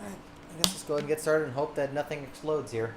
I guess let's go ahead and get started and hope that nothing explodes here.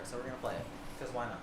So we're going to play it, because why not?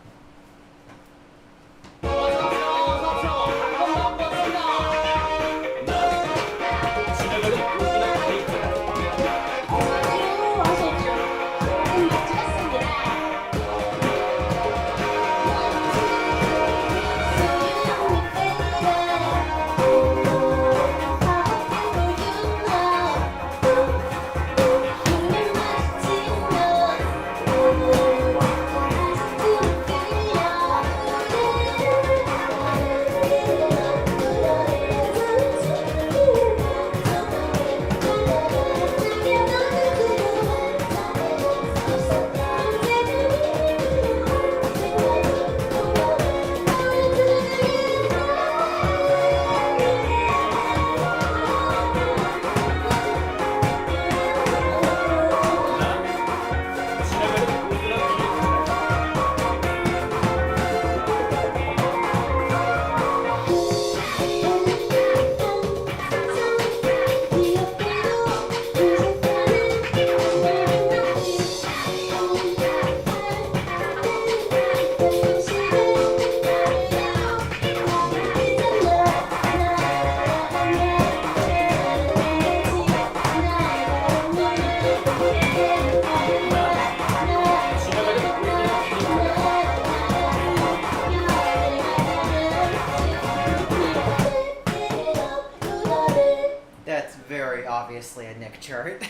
That's very obviously a Nick chart.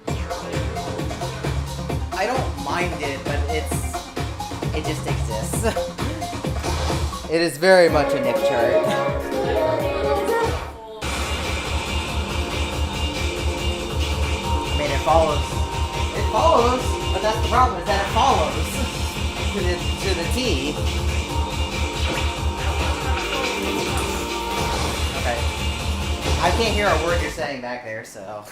I don't mind it, but it just exists. It is very much a Nick chart. I mean, it follows. It follows, but that's the problem, is that it follows to the T. Okay. I can't hear a word you're saying back there, so.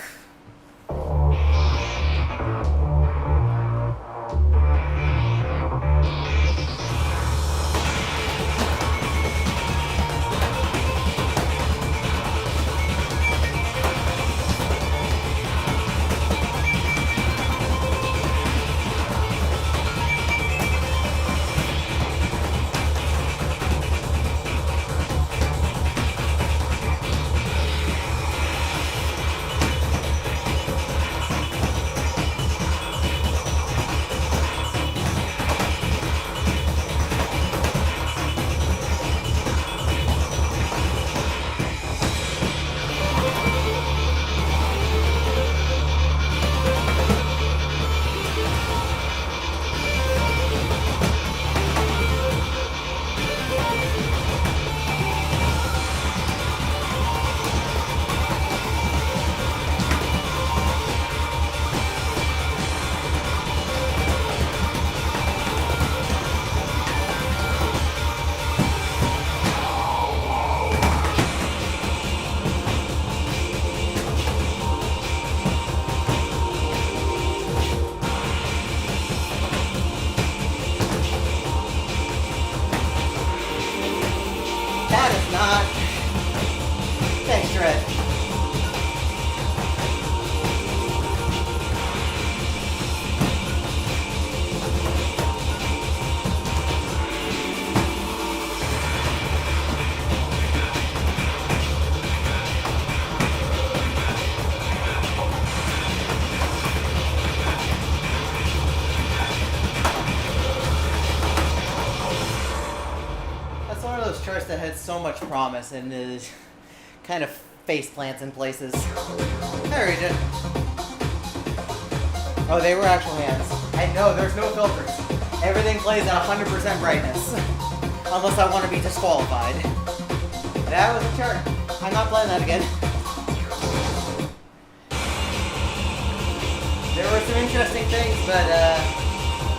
Thanks, Dread. That's one of those charts that had so much promise and is kind of face plants in places. There we go. Oh, they were actual hands. And no, there's no filters. Everything plays at 100% brightness. Unless I want to be disqualified. That was a chart. I'm not playing that again. There were some interesting things, but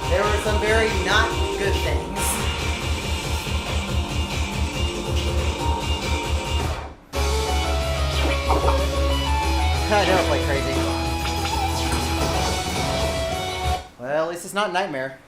there were some very not good things. I never play crazy. Well, at least it's not Nightmare.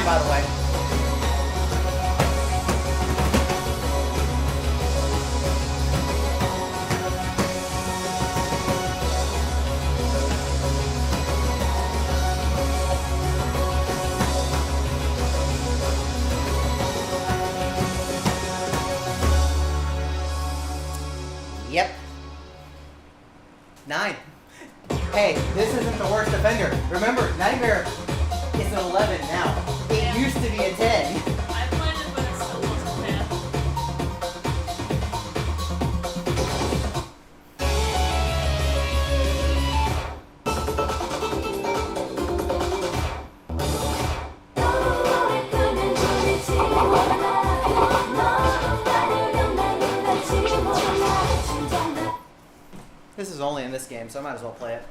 By the way. Yep. 9. Hey, this isn't the worst defender. Remember, Nightmare is an 11 now. It used to be a 10. I played it, but it still wasn't bad. This is only in this game, so I might as well play it.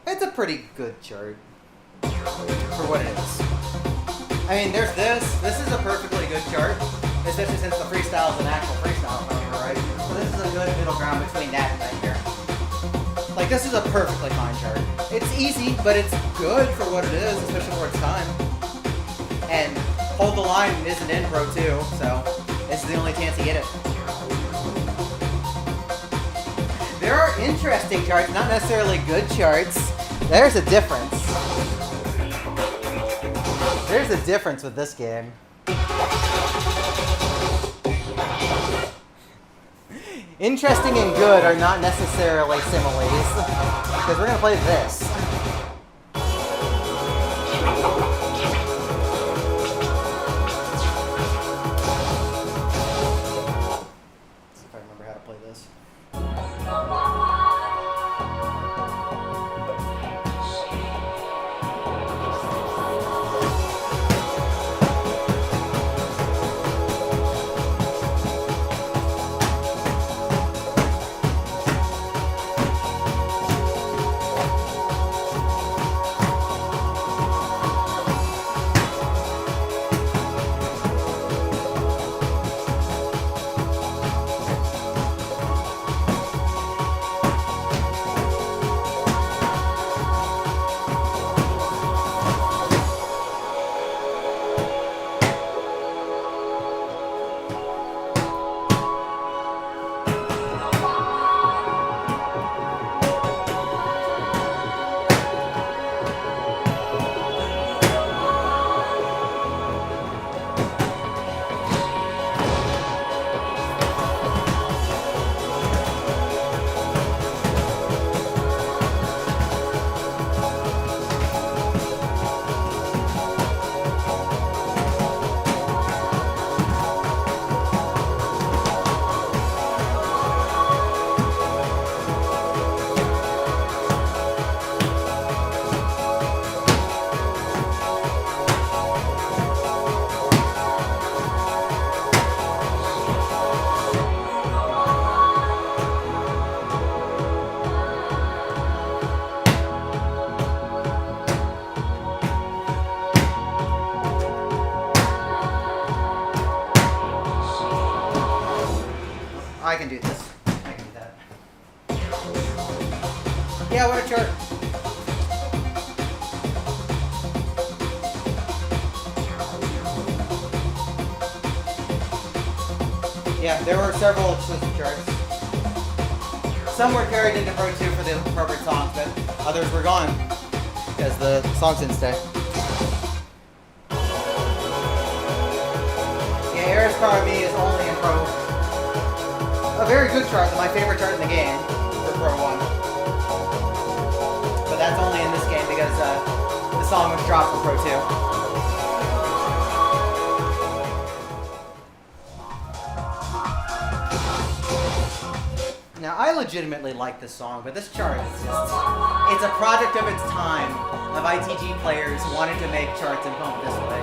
It's a pretty good chart for what it is. I mean, there's this. This is a perfectly good chart, especially since the freestyle is an actual freestyle, if I remember right. So this is a good middle ground between that and Nightmare. Like, this is a perfectly fine chart. It's easy, but it's good for what it is, especially for its time. And Hold the Line is an N Pro too, so this is the only chance to get it. There are interesting charts, not necessarily good charts. There's a difference. There's a difference with this game. Interesting and good are not necessarily similes. Because we're going to play this. Let's see if I remember how to play this. I can do this. I can do that. Yeah, what a chart. Yeah, there were several exclusive charts. Some were carried into Pro 2 for the appropriate songs, but others were gone because the songs didn't stay. Yeah, Eris Power Me is only in Pro. A very good chart, my favorite chart in the game for Pro 1. But that's only in this game because the song was dropped for Pro 2. Now, I legitimately like this song, but this chart is just, it's a product of its time, of ITG players wanting to make charts and pump this way.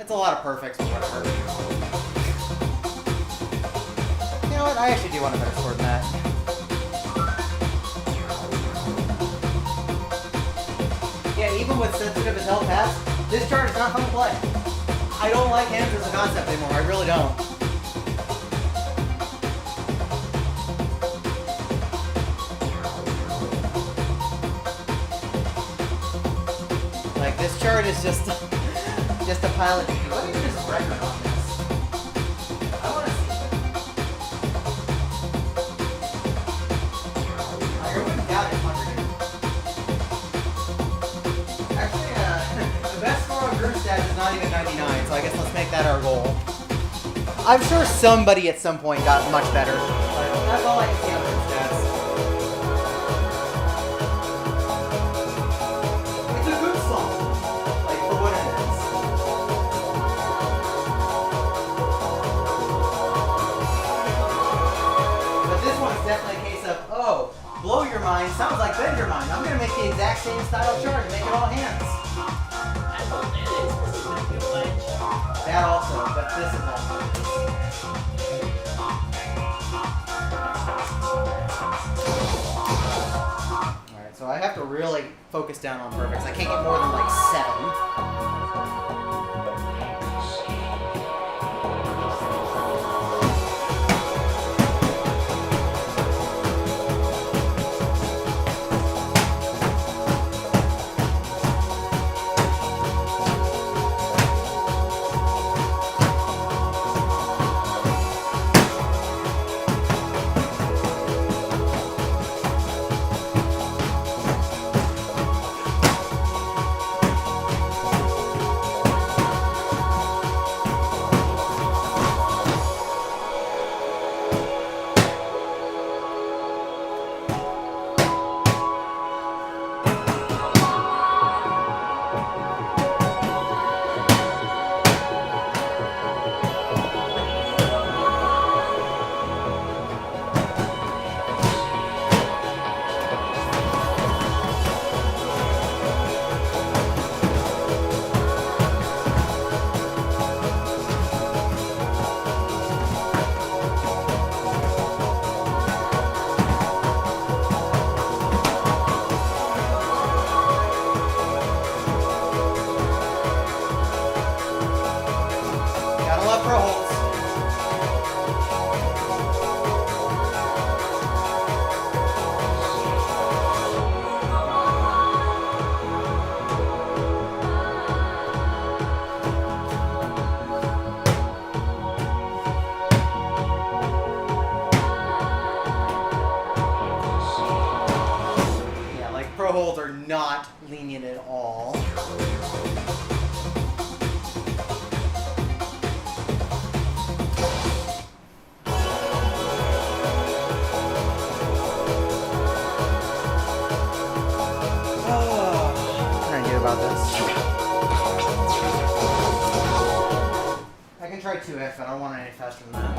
It's a lot of perfects, but whatever. You know what? I actually do want a better score than that. Yeah, even with sensitive as hell pass, this chart is not fun to play. I don't like hands as a concept anymore. I really don't. Like, this chart is just a pile of... What is this record on this? I want to see it. I wouldn't doubt it's 100. Actually, the best score on group stats is not even 99, so I guess let's make that our goal. I'm sure somebody at some point got much better, but that's all I can see on group stats. It's a good song, like, for what it is. Definitely a case of, oh, blow your mind, sounds like bend your mind. I'm going to make the exact same style chart and make it all hands. I told it is because it's going to be a wedge. That also, but this is also. Alright, so I have to really focus down on perfects. I can't get more than like 7. lenient at all. About this. I can try 2F, I don't want it any faster than that.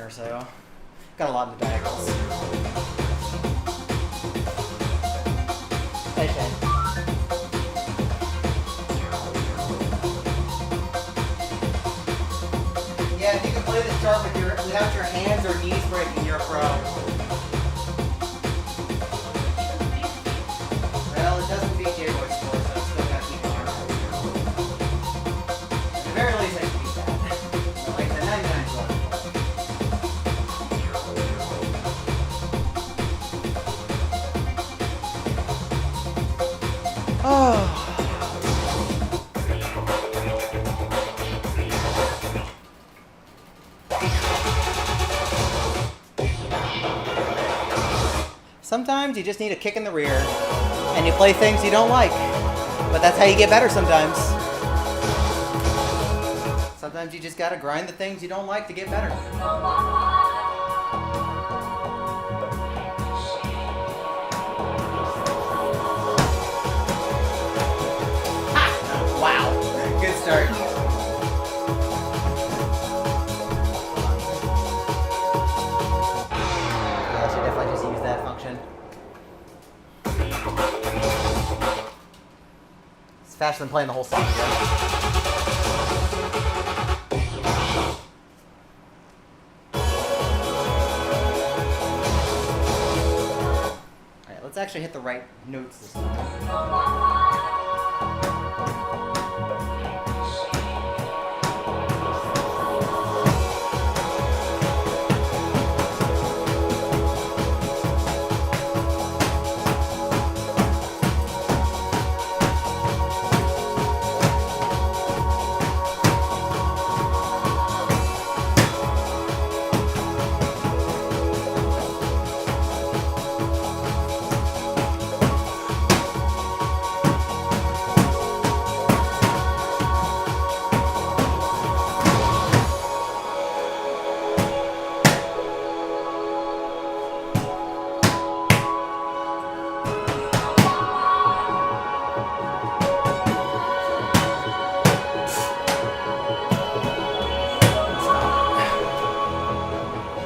So got a lot in the diagonals. Hey, Shane. Yeah, if you can play this chart without your hands or knees breaking, you're a pro. Well, it doesn't beat J-Boy's score, so it's still got to keep going. At the very least, I can beat that. Like the 99 is one. Sometimes you just need a kick in the rear, and you play things you don't like. But that's how you get better sometimes. Sometimes you just gotta grind the things you don't like to get better. Wow, good start. Yeah, I should definitely just use that function. It's faster than playing the whole song again. Alright, let's actually hit the right notes this time.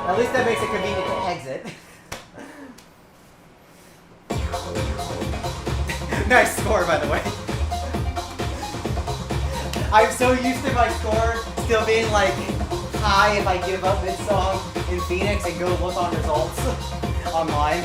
At least that makes it convenient to exit. Nice score, by the way. I'm so used to my score still being like high if I give up mid-song in Phoenix and go look on results online.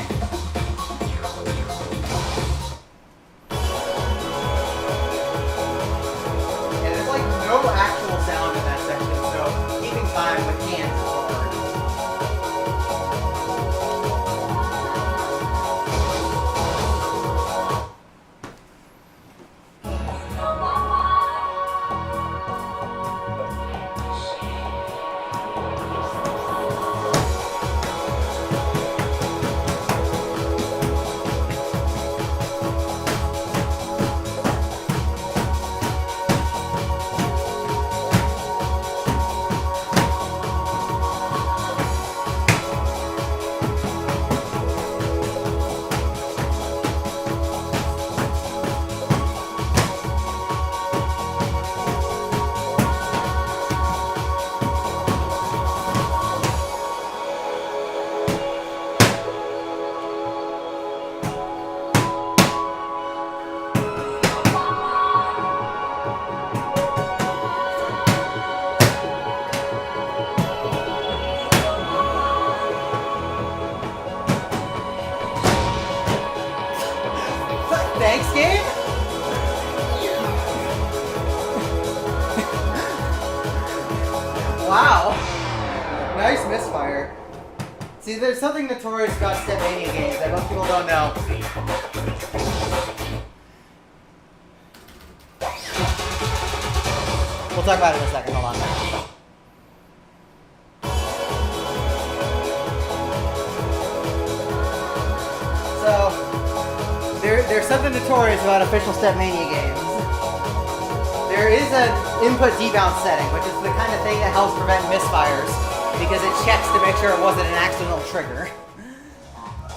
See, there's something notorious about Stepmania games that most people don't know. We'll talk about it in a second. Hold on. So, there's something notorious about official Stepmania games. There is an input debounce setting, which is the kind of thing that helps prevent misfires, because it checks to make sure it wasn't an accidental trigger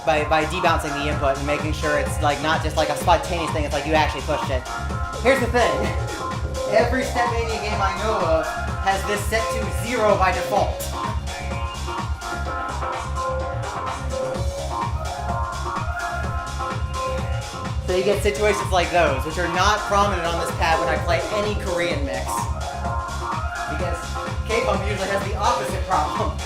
by debouncing the input and making sure it's like not just like a spontaneous thing, it's like you actually pushed it. Here's the thing. Every Stepmania game I know of has this set to 0 by default. So you get situations like those, which are not prominent on this pad when I play any Korean mix. Because K-pop usually has the opposite problem.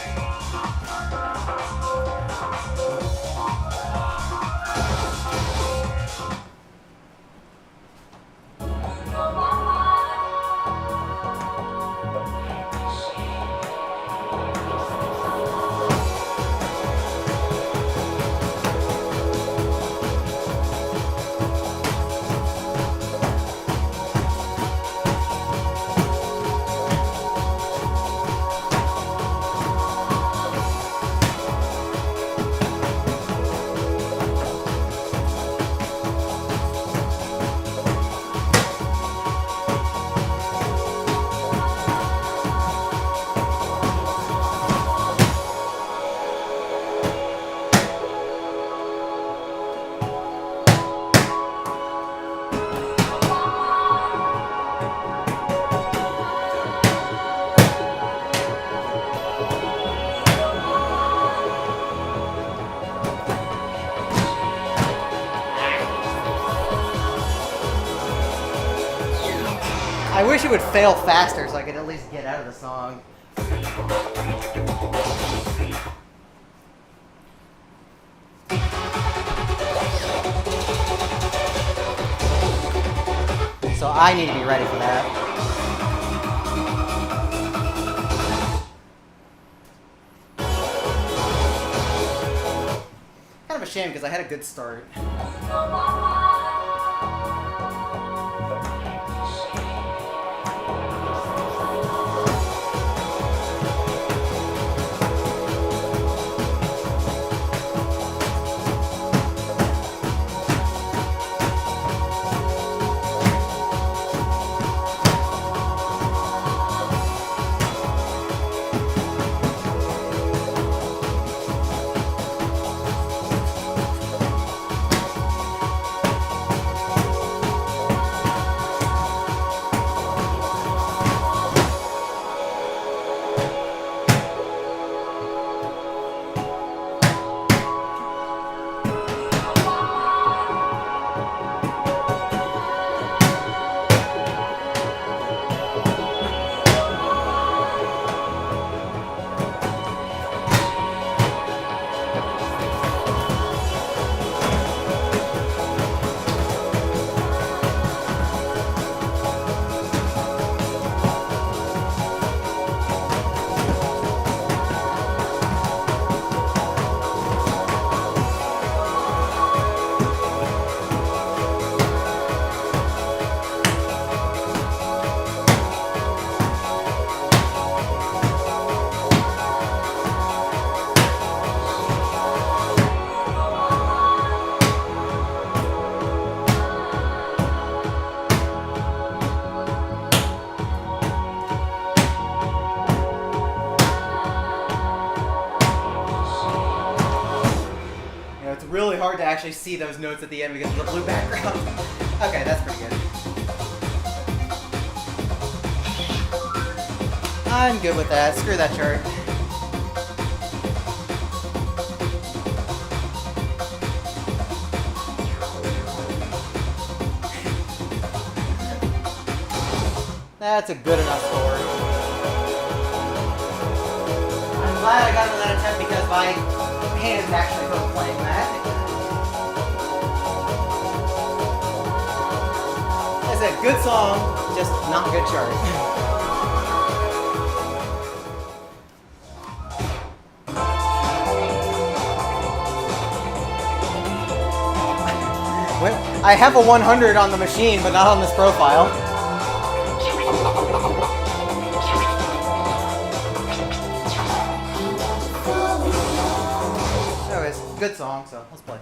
I wish it would fail faster so I could at least get out of the song. So I need to be ready for that. Kind of a shame because I had a good start. Really hard to actually see those notes at the end because of the blue background. Okay, that's pretty good. I'm good with that. Screw that chart. That's a good enough score. I'm glad I got another attempt because my hands actually hurt playing that. It's a good song, just not a good chart. I have a 100 on the machine, but not on this profile. Anyways, good song, so let's play.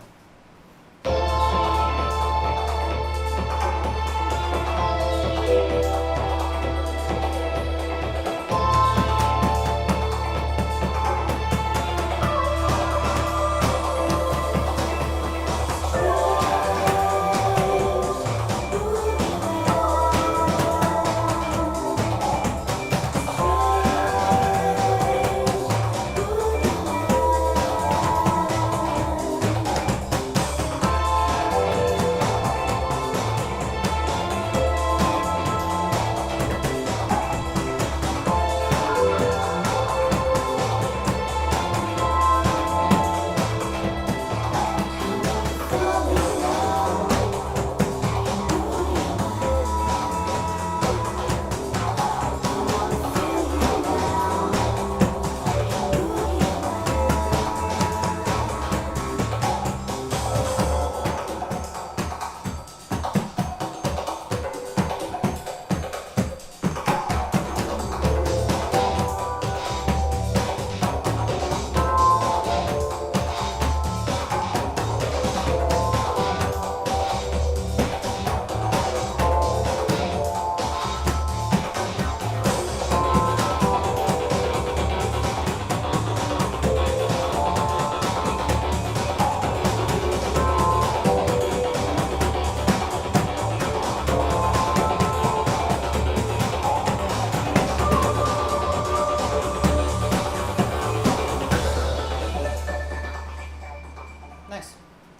Nice.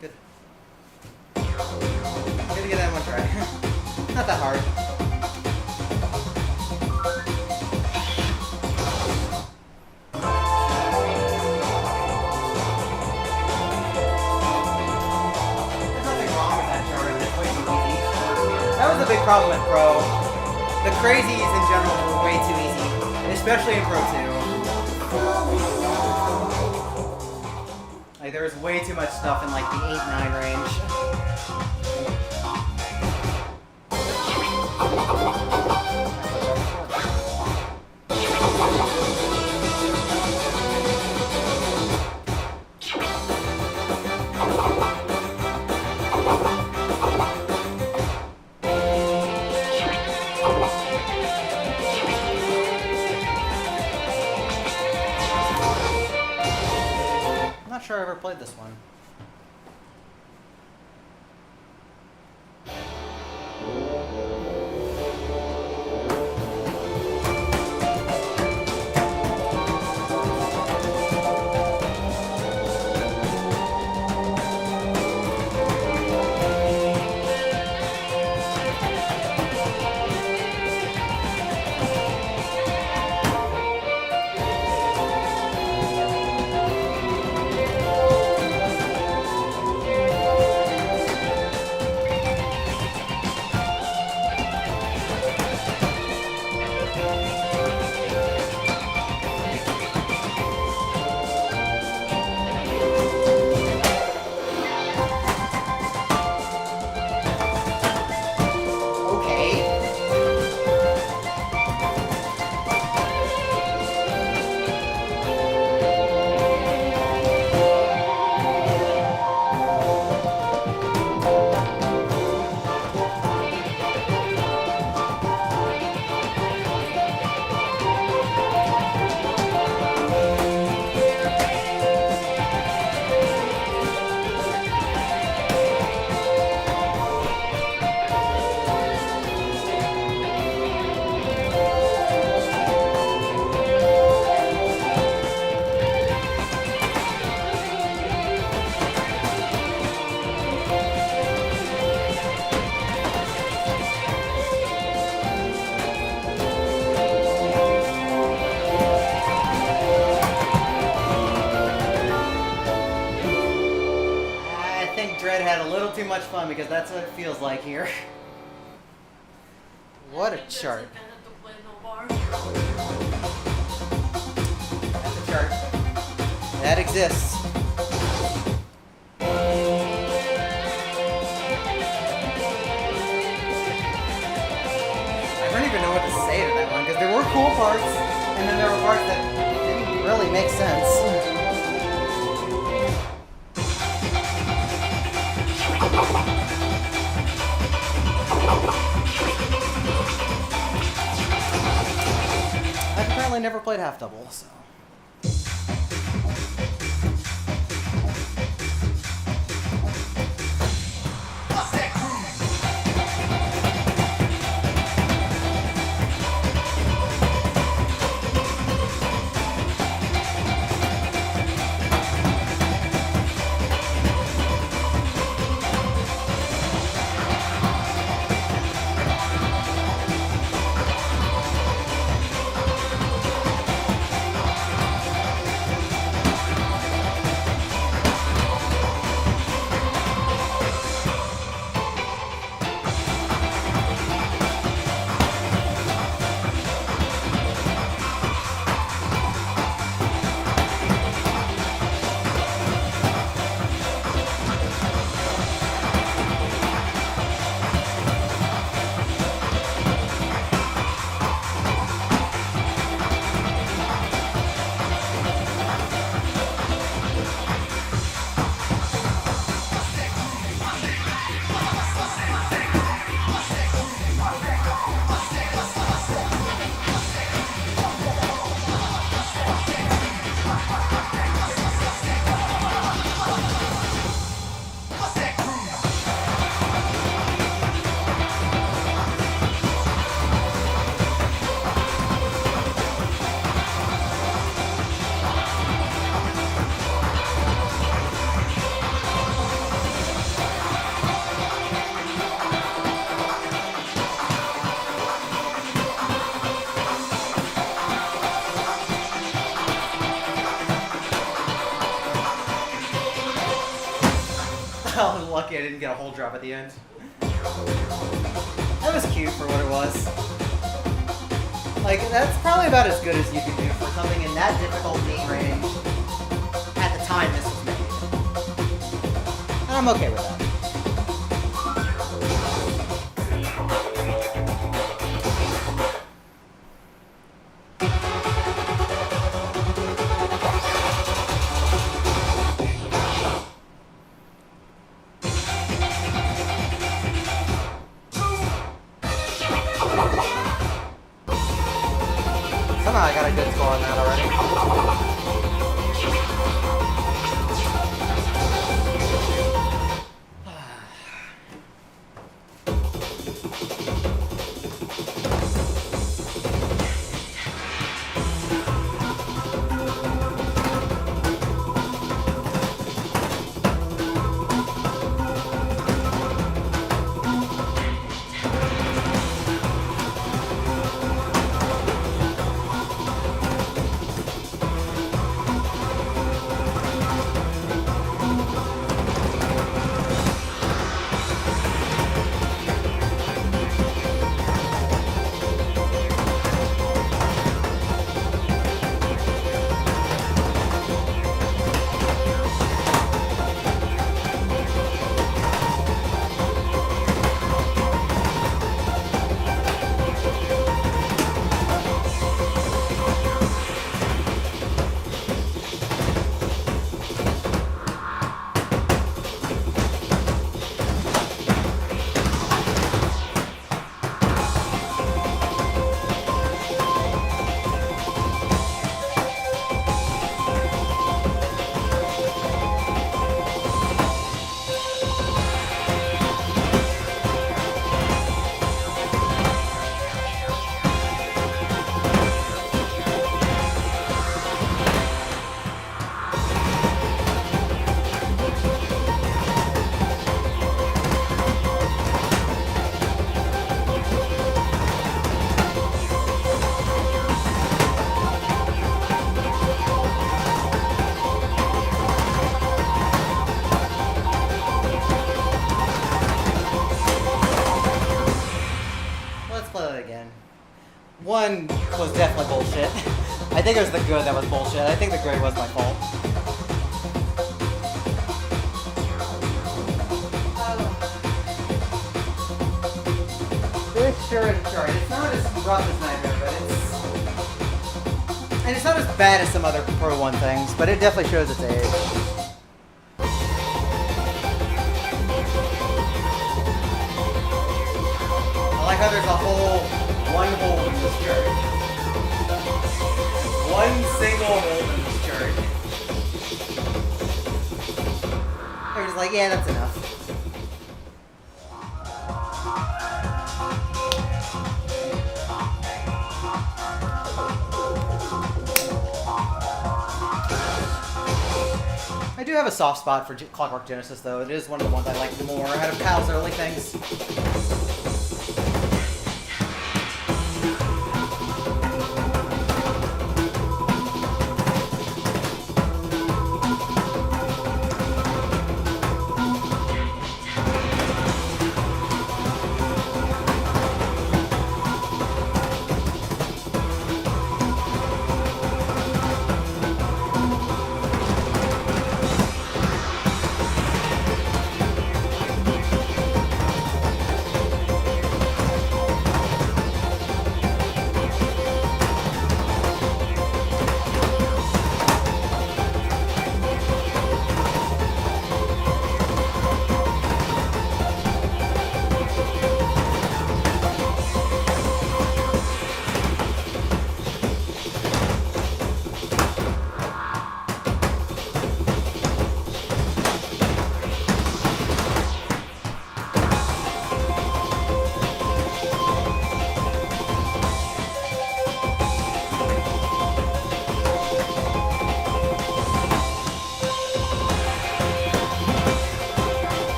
Good. Good to get that one try. Not that hard. There's nothing wrong with that chart. It's way too easy. That was the big problem with Pro. The crazies in general were way too easy, especially in Pro 2. Like, there was way too much stuff in like the 8-9 range. I'm not sure I ever played this one. Had a little too much fun because that's what it feels like here. What a chart. That's a chart. That exists. say to that one, because there were cool parts, and then there were parts that didn't really make sense. I've apparently never played Half Double, so. I was lucky I didn't get a whole drop at the end. That was cute for what it was. Like, that's probably about as good as you could do for something in that difficulty range at the time this was made. And I'm okay with that. Somehow I got a good score on that already. One was definitely bullshit. I think it was the good that was bullshit. I think the great was my fault. This sure it's chart. It's not as rough as Nightmare, but and it's not as bad as some other Pro 1 things, but it definitely shows its age. I like how there's a one hole in this chart. One single hole in this chart. They're just like, yeah, that's enough. I do have a soft spot for Clockwork Genesis, though. It is one of the ones I like more out of Kyle's early things.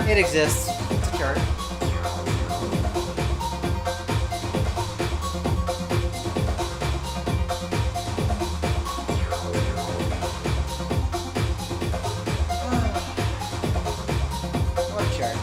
It exists. It's a chart. What chart?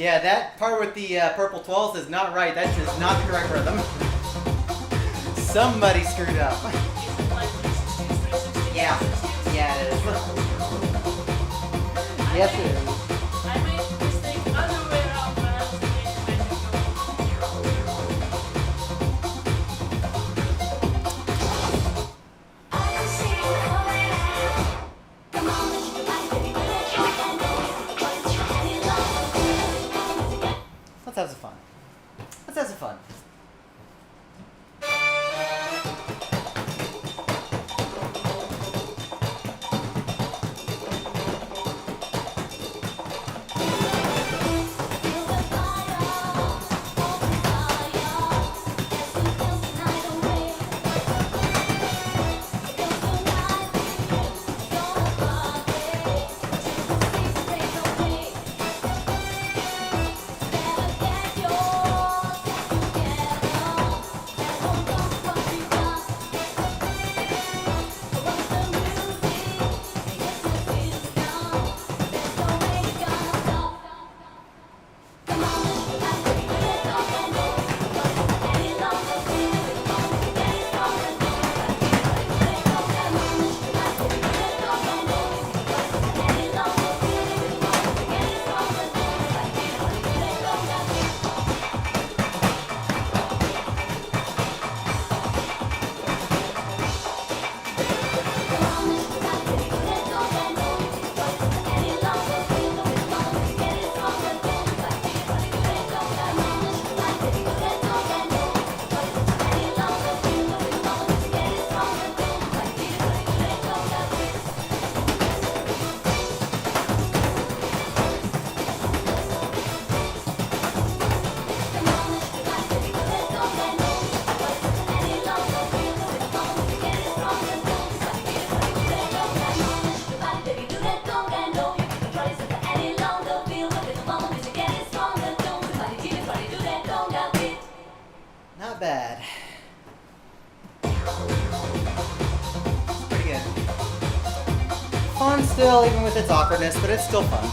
Yeah, that part with the purple 12s is not right. That is not the correct rhythm. Somebody screwed up. Is it like 360s, 360s, Yeah. 360s? Yeah, it is. Yes, it is. I made the mistake other way around when I was making Let's have some fun. Let's have some fun. Not bad. Pretty good. Fun still, even with its awkwardness, but it's still fun.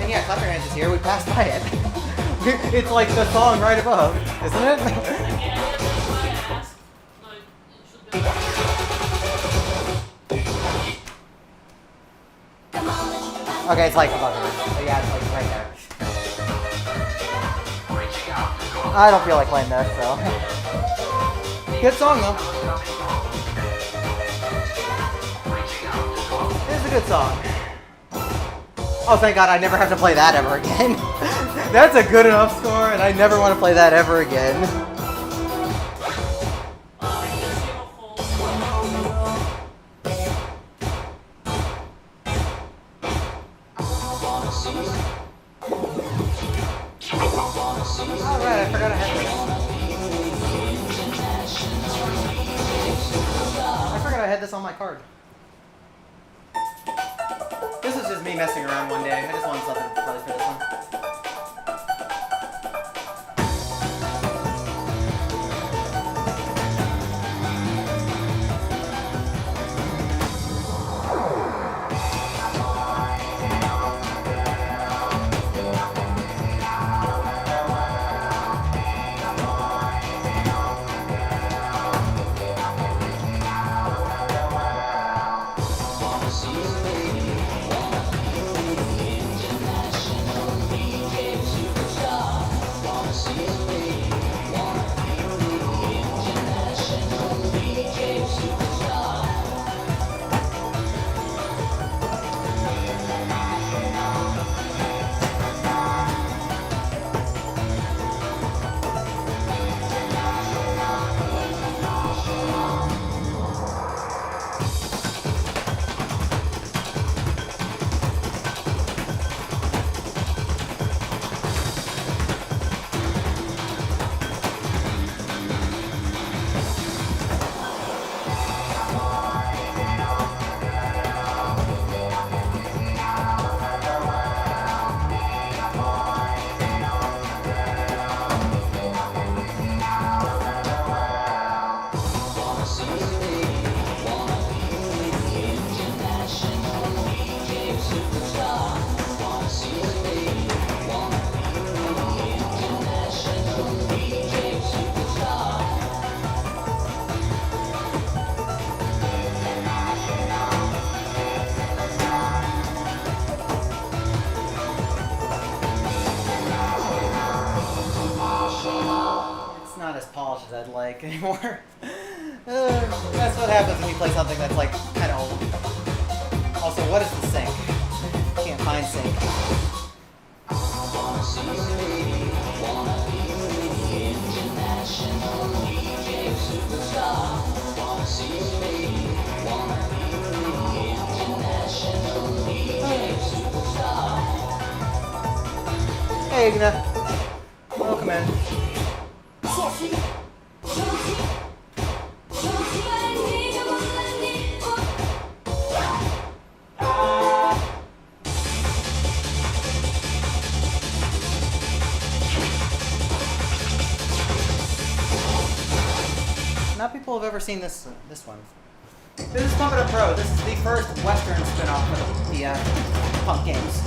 And yeah, Clap Your Hands is here. We passed by it. It's like the song right above, isn't it? Okay, I guess that's why I asked. Like, it should be. Okay, it's like above here. So yeah, it's like right there. I don't feel like playing this, so. Good song though. It's a good song. Oh, thank God, I never have to play that ever again. That's a good enough score, and I never want to play that ever again. I just give a whole. Alright, I forgot I had this. I forgot I had this on my card. This is just me messing around one day. I just wanted something to play for this one. as I'd like anymore. That's what happens when you play something that's like kind of old. Also, what is the sync? Can't find sync. Hey, Igna. Welcome in. Not people have ever seen this one. This is PIU Pro. This is the first Western spin-off of the punk games.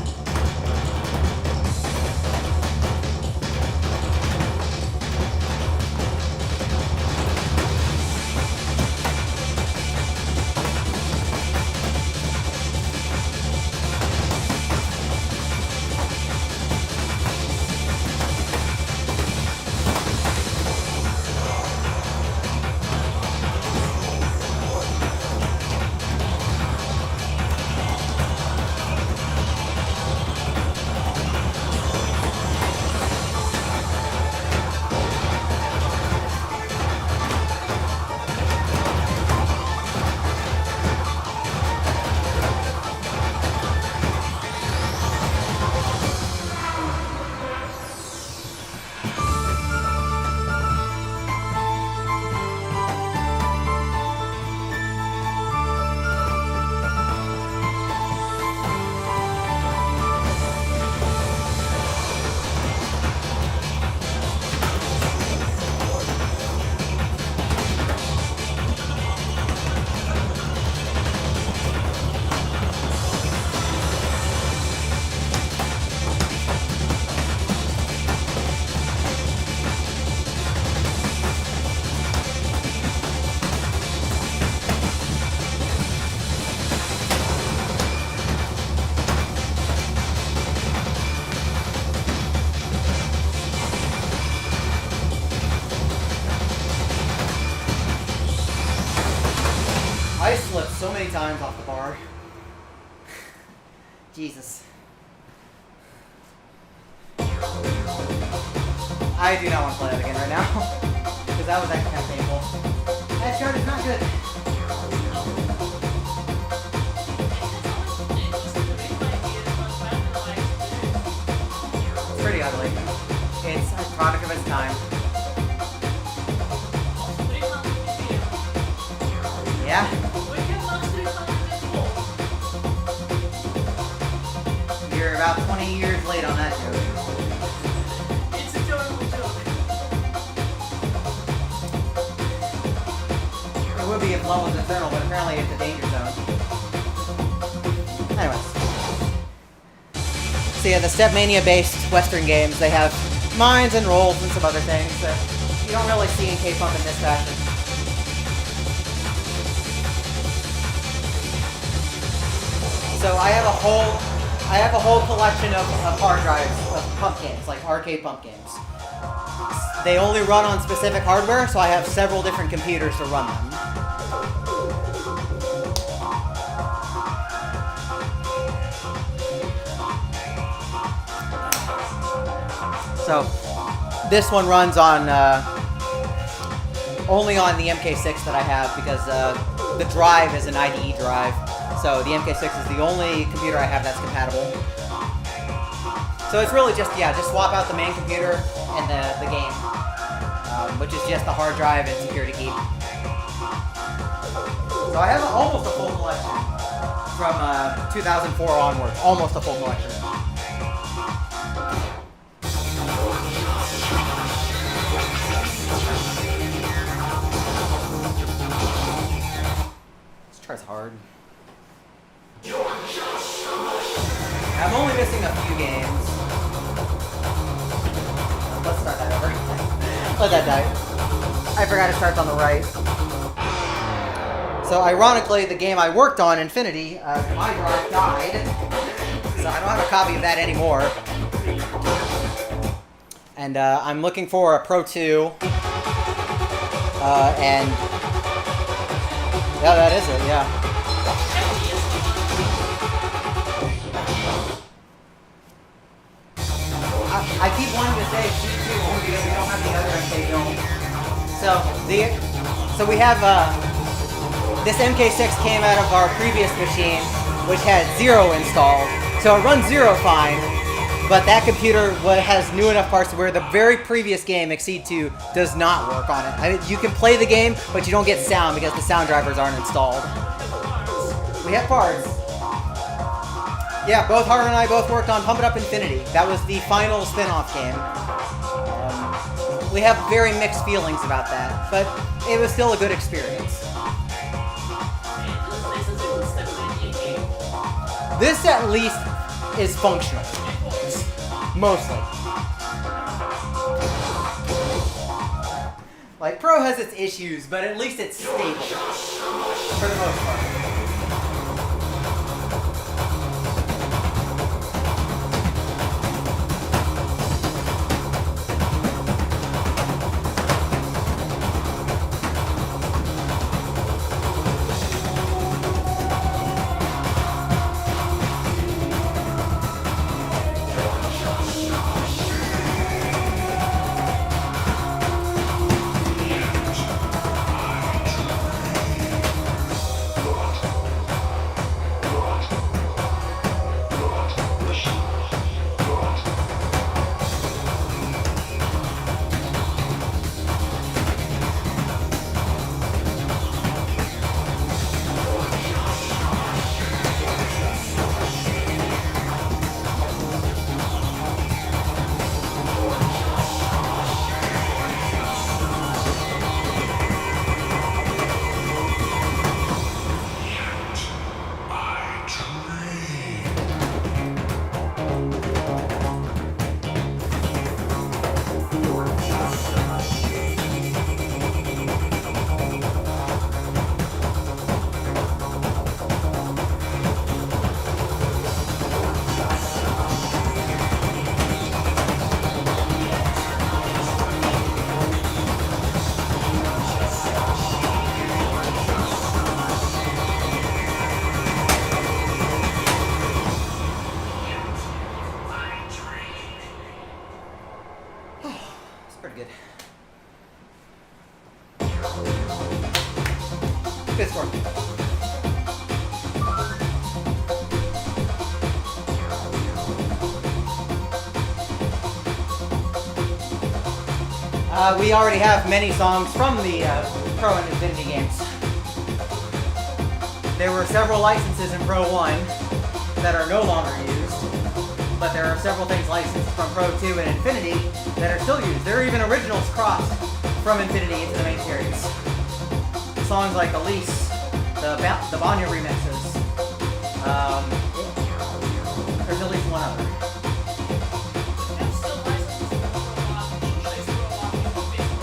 I slipped so many times off the bar. Jesus. I do not want to play that again right now. Because that was actually kind of painful. That chart is not good. It's pretty ugly. It's a product of its time. Yeah. You're about 20 years late on that joke. It's a adorable joke. It would be if love was eternal, but apparently it's a danger zone. Anyways. So yeah, the Stepmania-based Western games, they have mines and rolls and some other things that you don't really see in K-pop in this fashion. So I have a whole collection of hard drives of pump games, like arcade pump games. They only run on specific hardware, so I have several different computers to run them. So this one runs on only on the MK6 that I have because the drive is an IDE drive. So the MK6 is the only computer I have that's compatible. So it's really just swap out the main computer and the game, which is just the hard drive and security key. So I have almost a full collection from 2004 onward. Almost a full collection. This chart's hard. I'm only missing a few games. Let's start that over. Let that die. I forgot it starts on the right. So ironically, the game I worked on, Infinity, my drive died. So I don't have a copy of that anymore. And I'm looking for a Pro 2. And yeah, that is it. Yeah. I keep wanting to say C2 only because we don't have the other MK film. So we have this MK6 came out of our previous machine, which had 0 installed. So it runs 0 fine, but that computer has new enough parts where the very previous game, Exceed 2, does not work on it. I mean, you can play the game, but you don't get sound because the sound drivers aren't installed. We have parts. Yeah, both Harvard and I both worked on Pump It Up Infinity. That was the final spin-off game. We have very mixed feelings about that, but it was still a good experience. This at least is functional. Mostly. Like, Pro has its issues, but at least it's stable. For the most part. Pretty good. Good score. We already have many songs from the Pro and Infinity games. There were several licenses in Pro 1 that are no longer used, but there are several things licensed from Pro 2 and Infinity that are still used. There are even originals crossed from Infinity into the main series. Songs like Elise, the Banya remixes. There's at least one other.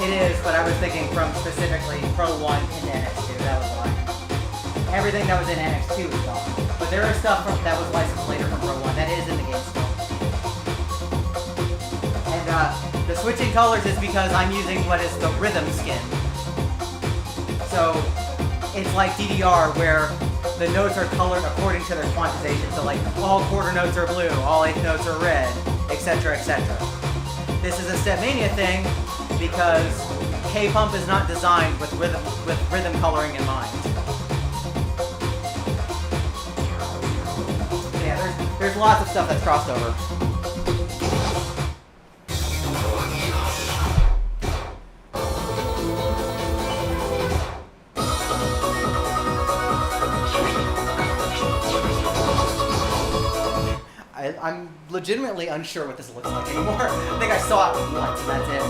It is, but I was thinking from specifically Pro 1 into NX2. That was why. Everything that was in NX2 is gone. But there is stuff that was licensed later from Pro 1 that is in the game still. The switching colors is because I'm using what is the rhythm skin. So it's like DDR where the notes are colored according to their quantization. So like all quarter notes are blue, all eighth notes are red, etc., etc. This is a Stepmania thing because K-Pump is not designed with rhythm coloring in mind. So yeah, there's lots of stuff that's crossed over. I'm legitimately unsure what this looks like anymore. I think I saw it once and that's it.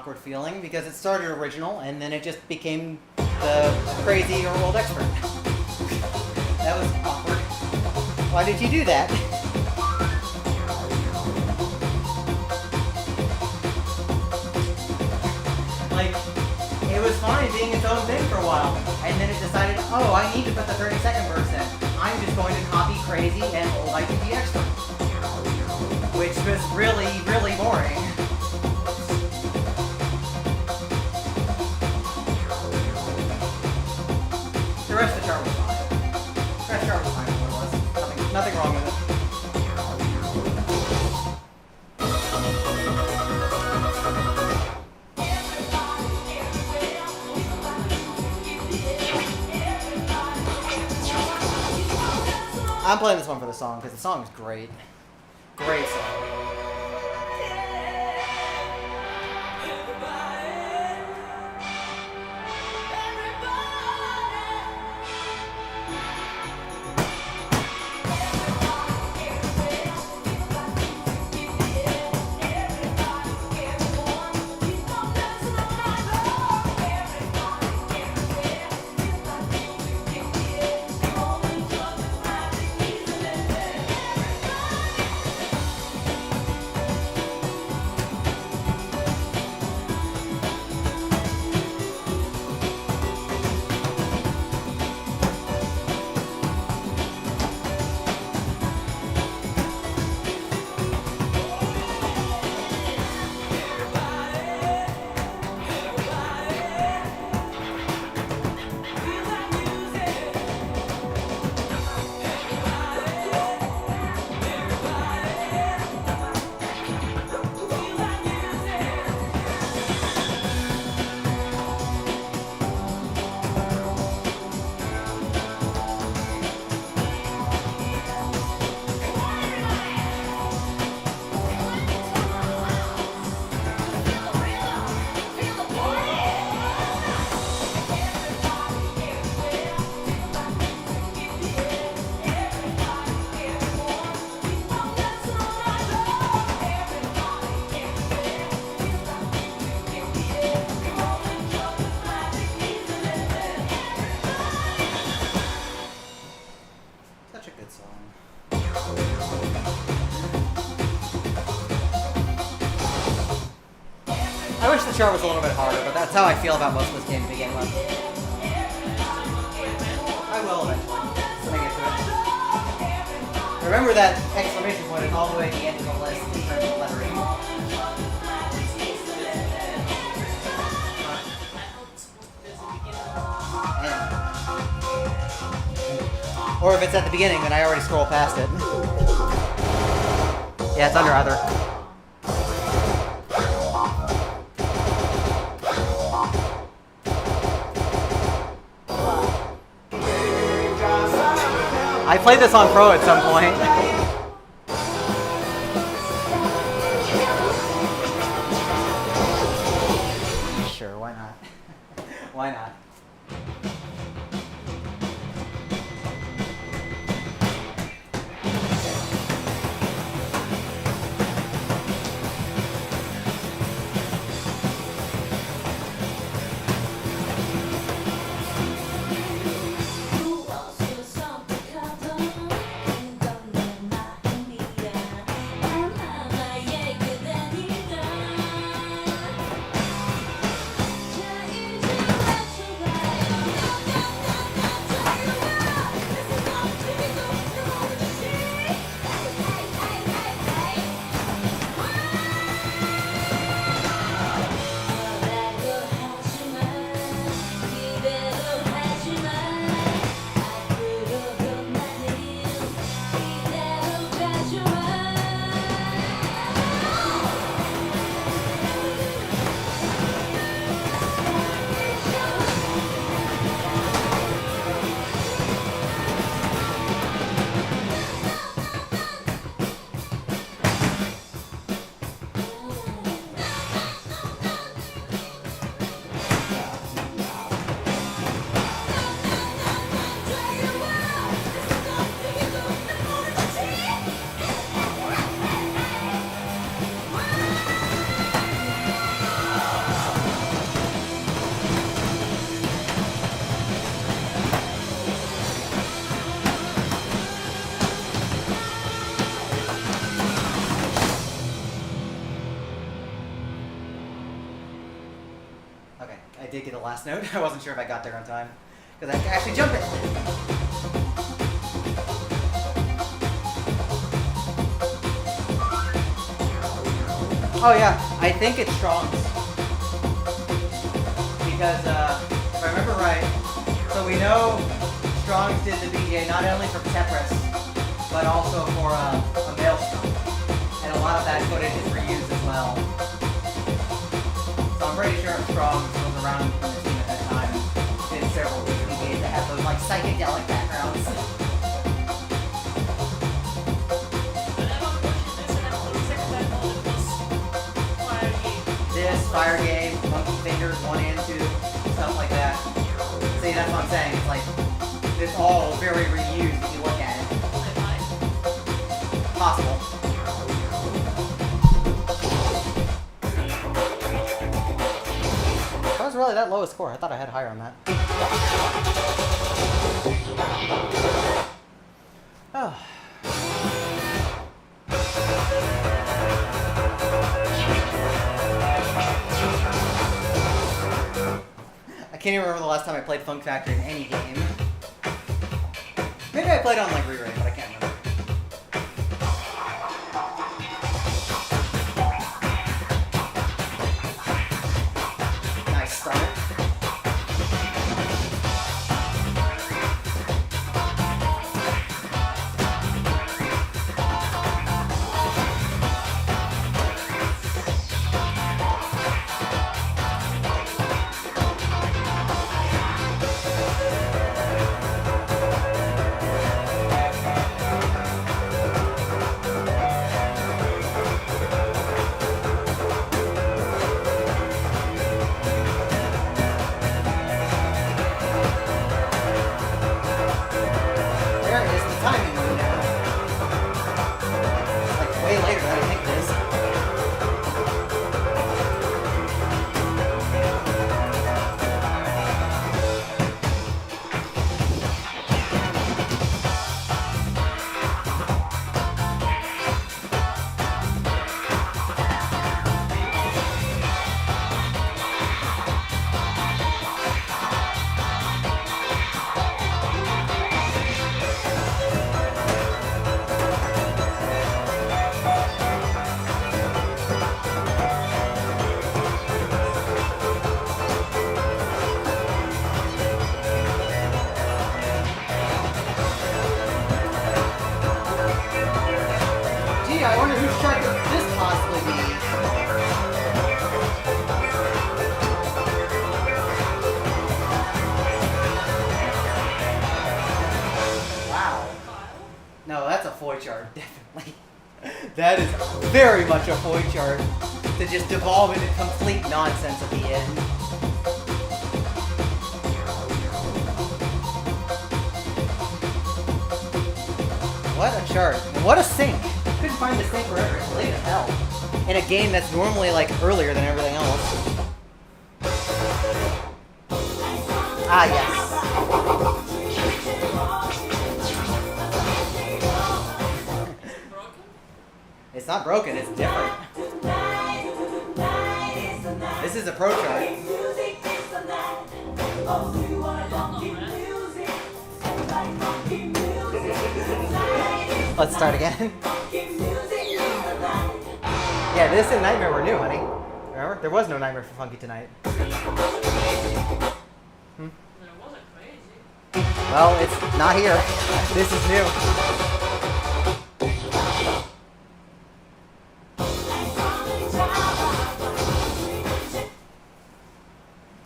awkward feeling because it started original and then it just became the crazy or old expert. That was awkward. Why did you do that? Like, it was fine being its own thing for a while, and then it decided, oh, I need to put the 30-second verse in. I'm just going to copy crazy and old ITV expert. Which was really, really boring. The rest of the chart was fine. The rest of the chart was fine for what it was. Nothing wrong with it. I'm playing this one for the song because the song is great. Great song. I wish the chart was a little bit harder, but that's how I feel about most of this game to begin with. I will eventually, when I get to it. Remember that exclamation point is all the way at the end of the list in terms of lettering. Or if it's at the beginning, then I already scroll past it. Yeah, it's under other. I played this on Pro at some point. Sure, why not? Why not? I did get the last note. I wasn't sure if I got there on time. Because I can actually jump it. Oh yeah, I think it's Strong's. Because if I remember right, so we know Strong's did the BGA not only for Tetris, but also for a Maelstrom. And a lot of that footage is reused as well. So I'm pretty sure Strong's was around in the team at that time. Did several BGAs that have those like psychedelic backgrounds. This, Fire Game, Monkey Fingers 1 and 2, stuff like that. See, that's what I'm saying. It's like, it's all very reused if you look at it. Possible. That was really that lowest score. I thought I had higher on that. Oh. I can't even remember the last time I played Funk Factory in any game. Maybe I played on like Re-Ray, but I can't remember. Nice start. I wonder whose chart could this possibly be? Wow. No, that's a Foy chart, definitely. That is very much a Foy chart to just devolve into complete nonsense at the end. What a chart. And what a sync. Couldn't find the sync forever. It's late as hell. In a game that's normally like earlier than everything else. Ah, yes. It's not broken, it's different. This is a pro chart. Let's start again. Yeah, this and Nightmare were new, honey. Remember? There was no Nightmare for Funky tonight. Well, it's not here. This is new.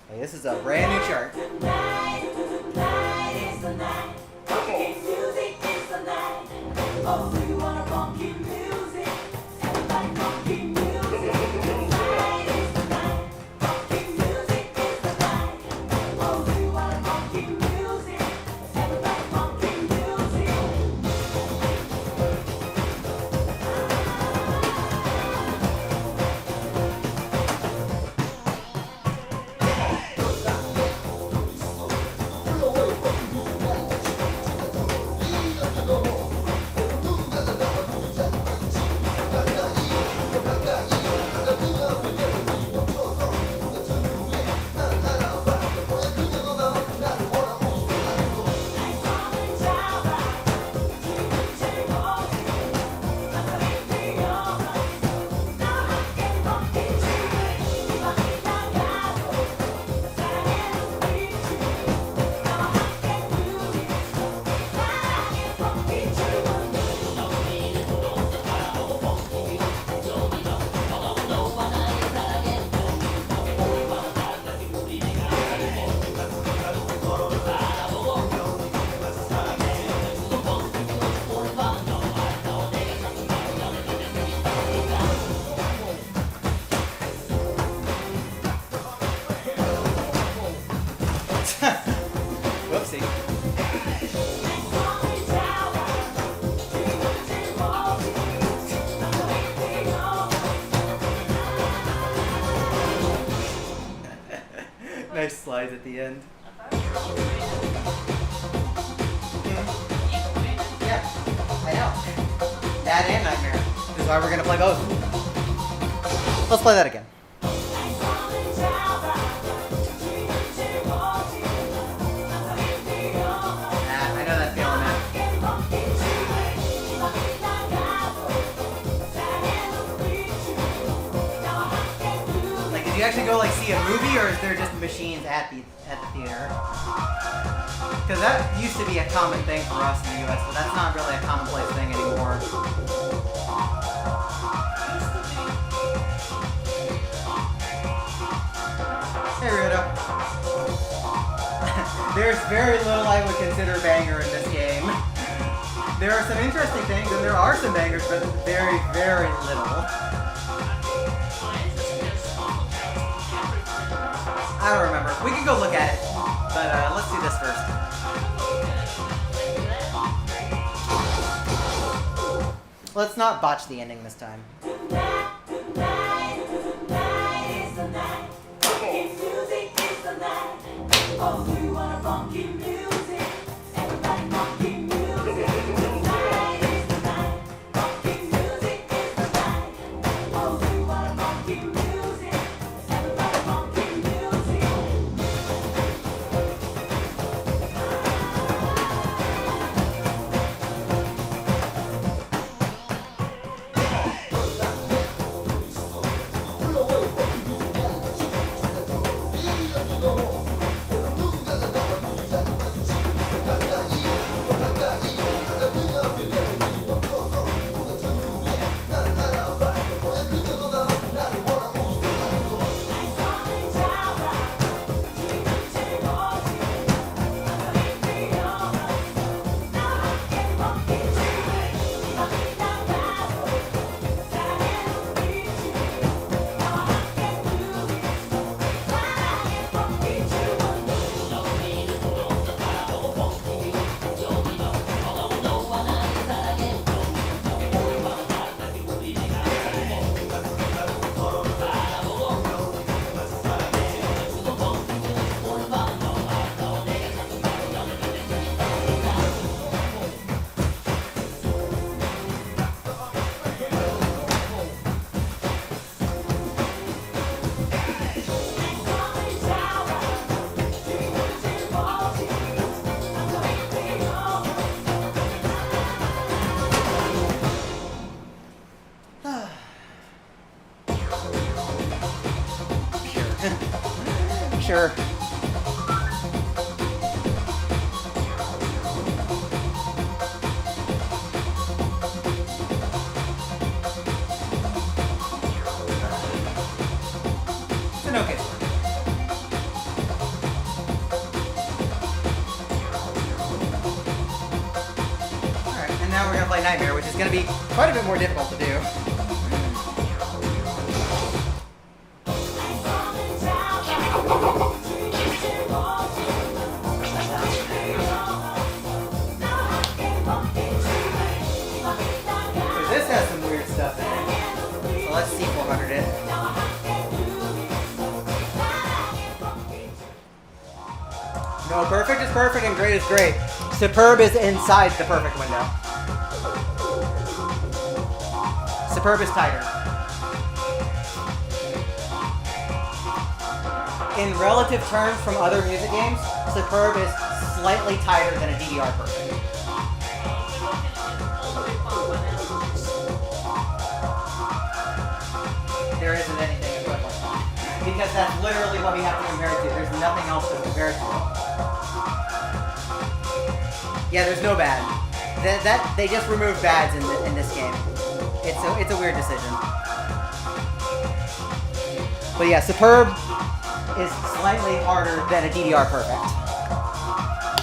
Hey, this is a brand new chart. nice slides at the end. Yeah, I know. That and Nightmare. This is why we're gonna play both. Let's play that again. I know that feeling, man. Like, did you actually go like see a movie, or is there just machines at the theater? Because that used to be a common thing for us in the U.S., but that's not really a commonplace thing anymore. Hey, Rudo. There's very little I would consider banger in this game. There are some interesting things, and there are some bangers, but very, very little. I don't remember. We can go look at it, but let's do this first. Let's not botch the ending this time. Sure. It's an okay score. Alright, and now we're gonna play Nightmare, which is gonna be quite a bit more difficult to do. This has some weird stuff in it. So let's see 400 it. No, perfect is perfect and great is great. Superb is inside the perfect window. Superb is tighter. In relative terms from other music games, Superb is slightly tighter than a DDR perfect. There isn't anything equivalent. Because that's literally what we have to compare it to. There's nothing else to compare it to. Yeah, there's no bad. They just removed bads in this game. It's a weird decision. But yeah, Superb is slightly harder than a DDR perfect.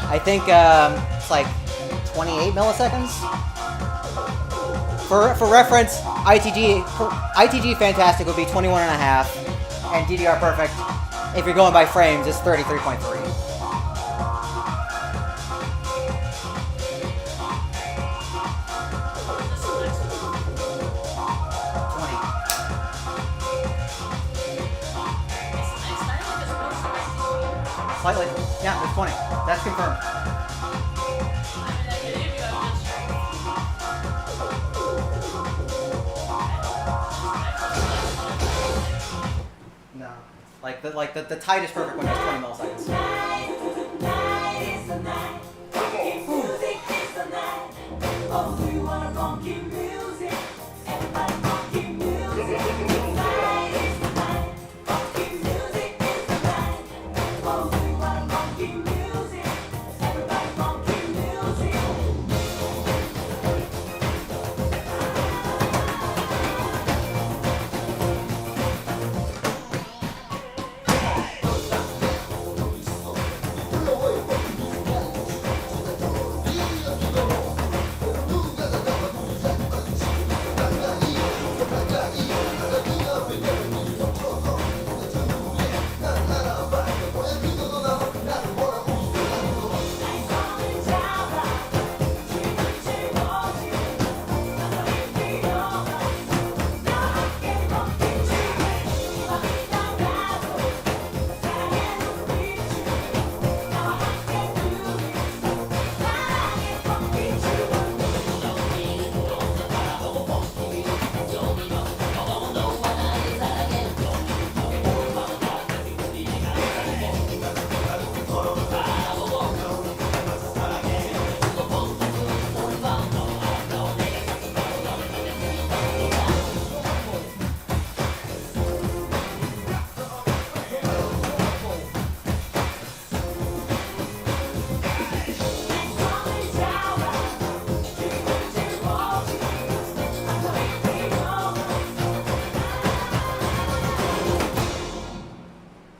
I think it's like 28 milliseconds. For reference, ITG Fantastic would be 21.5, and DDR Perfect, if you're going by frames, is 33.3. slightly. Yeah, there's 20. That's confirmed. No. The tide is perfect when there's 20 milliseconds.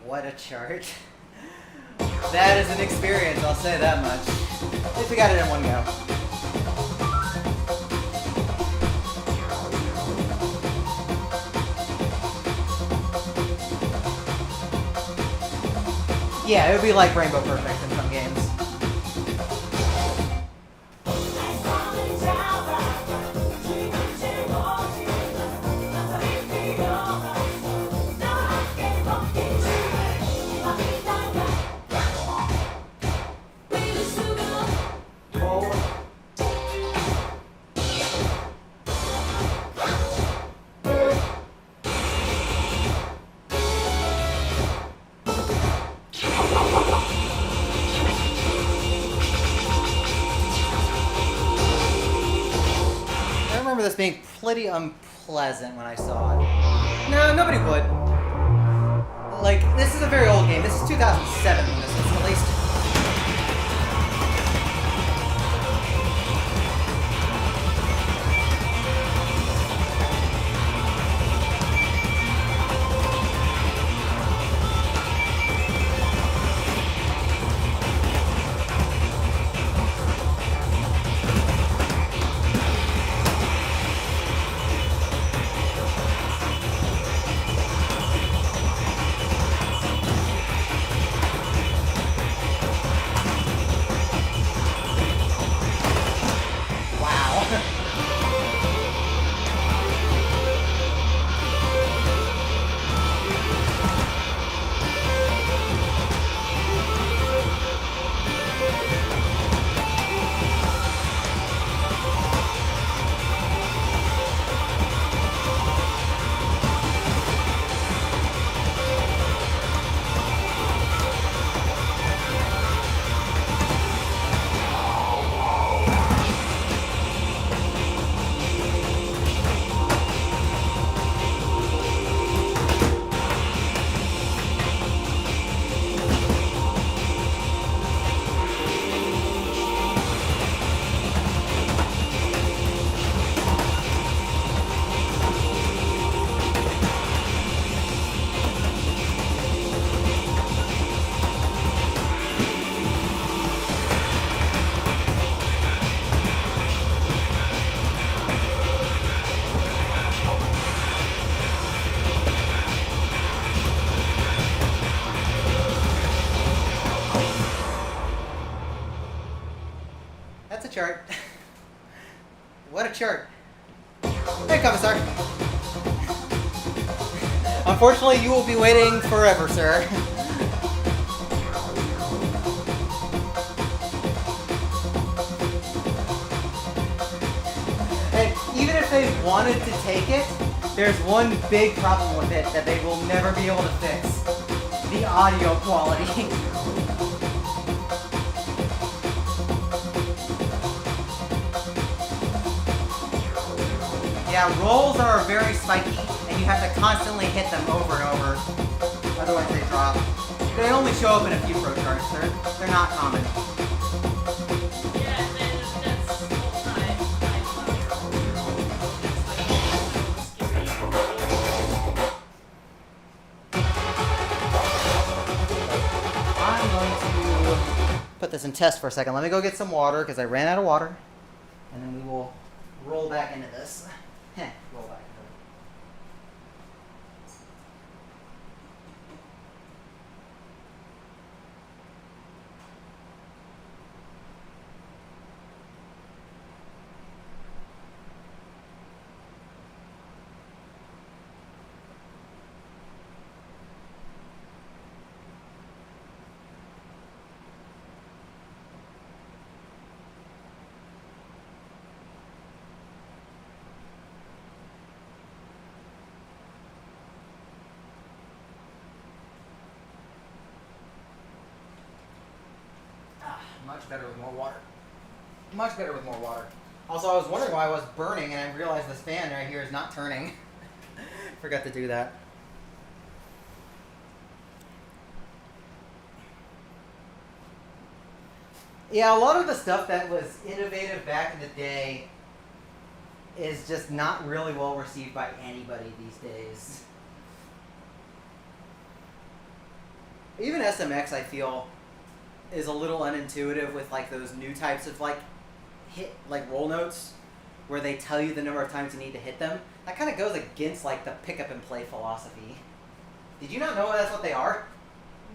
What a chart. That is an experience, I'll say that much. At least we got it in one go. Yeah, it would be like Rainbow Perfect in some games. I remember this being pretty unpleasant when I saw it. No, nobody would. Like, this is a very old game. This is 2007 when this was released. That's a chart. What a chart. Hey, Commissar. Unfortunately, you will be waiting forever, sir. they wanted to take it, there's one big problem with it that they will never be able to fix. The audio quality. Yeah, rolls are very spiky, and you have to constantly hit them over and over. Otherwise they drop. They only show up in a few Pro charts. They're not common. Yeah, that's all time. I'm going to put this in test for a second. Let me go get some water because I ran out of water. And then we will roll back into this. Roll back into it. Much better with more water. Much better with more water. Also, I was wondering why I was burning, and I realized this fan right here is not turning. Forgot to do that. Yeah, a lot of the stuff that was innovative back in the day is just not really well received by anybody these days. Even SMX, I feel, is a little unintuitive with like those new types of like roll notes where they tell you the number of times you need to hit them. That kind of goes against like the pick up and play philosophy. Did you not know that's what they are?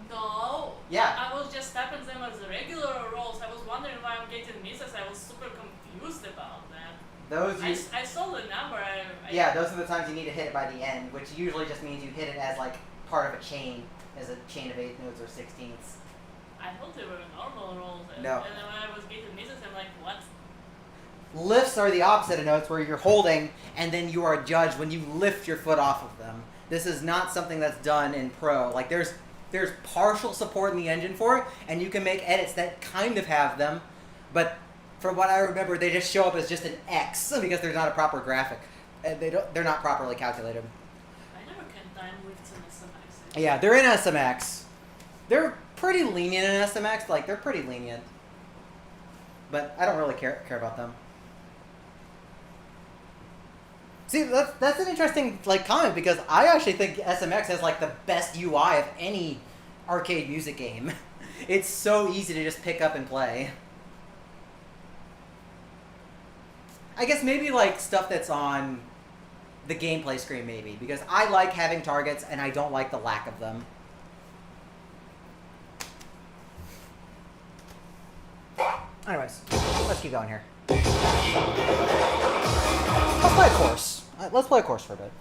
No. Yeah. I was just tapping them as regular rolls. I was wondering why I'm getting misses. I was super confused about that. I saw the number. Yeah, those are the times you need to hit it by the end, which usually just means you hit it as like part of a chain, as a chain of 8 notes or 16ths. I thought they were normal rolls. No. And then when I was getting misses, I'm like, what? Lifts are the opposite of notes where you're holding and then you are judged when you lift your foot off of them. This is not something that's done in Pro. Like there's partial support in the engine for it, and you can make edits that kind of have them, but from what I remember, they just show up as just an X because there's not a proper graphic. They're not properly calculated. I never can time lifts in SMX. Yeah, they're in SMX. They're pretty lenient in SMX. Like they're pretty lenient, but I don't really care about them. See, that's an interesting like comment because I actually think SMX has like the best UI of any arcade music game. It's so easy to just pick up and play. I guess maybe like stuff that's on the gameplay screen maybe, because I like having targets and I don't like the lack of them. Anyways, let's keep going here. Let's play a course. Let's play a course for a bit.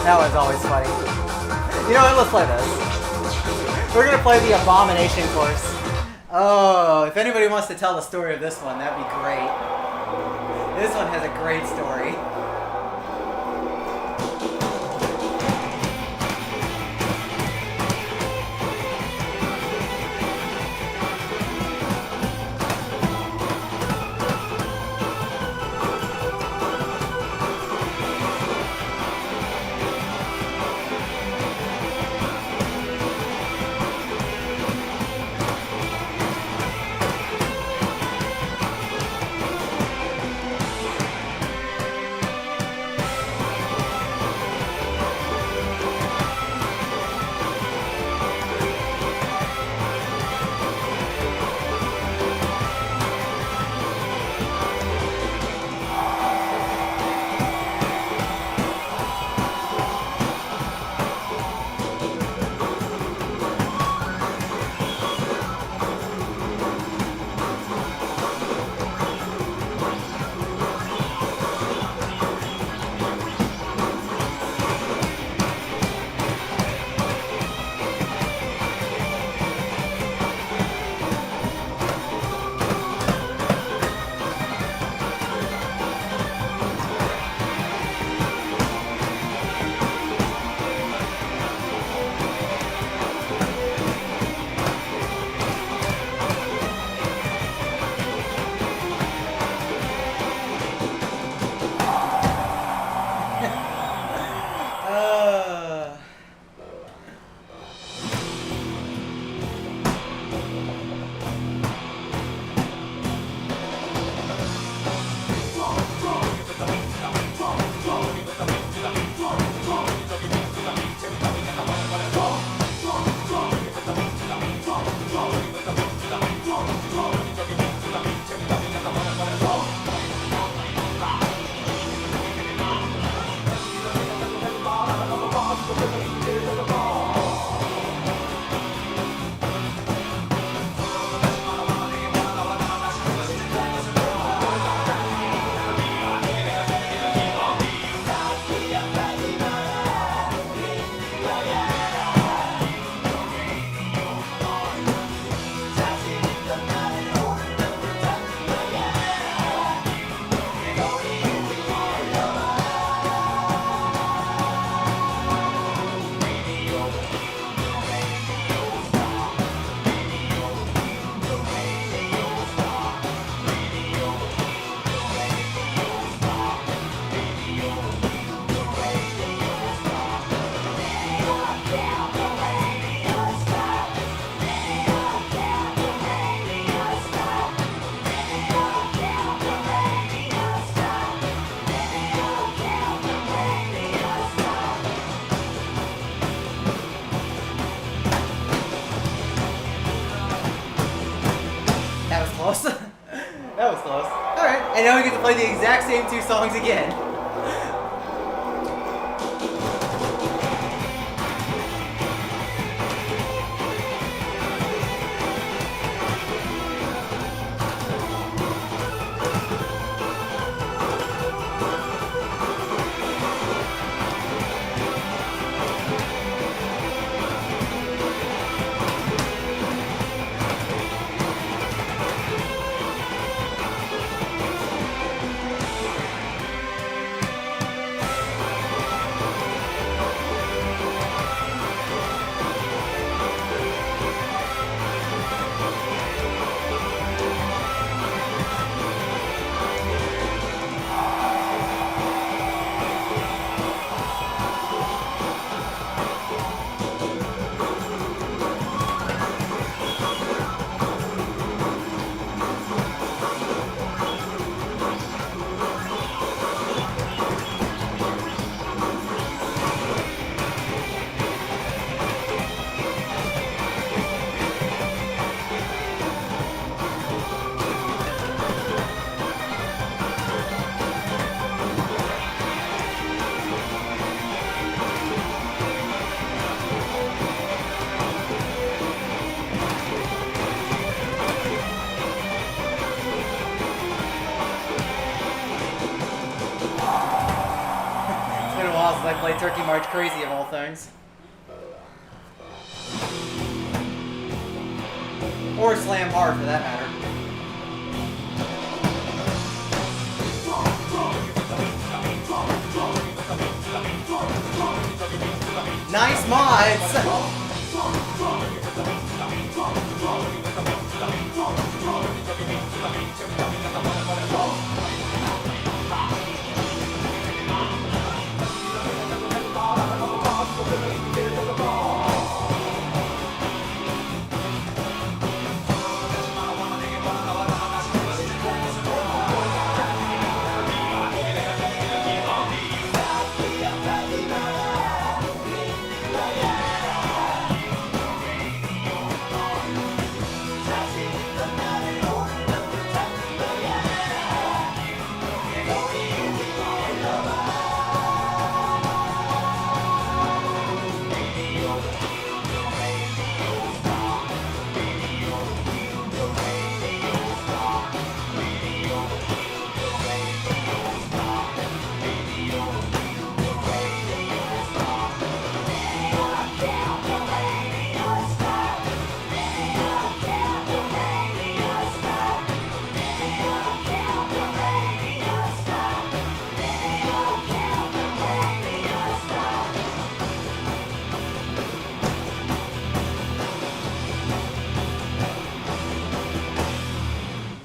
That was always funny. You know what? Let's play this. We're going to play the Abomination course. Oh, if anybody wants to tell the story of this one, that'd be great. This one has a great story. That was close. Alright, and now we get to play the exact same two songs again. I play Turkey March Crazy of all things. Or Slam Hard for that matter. Nice mods!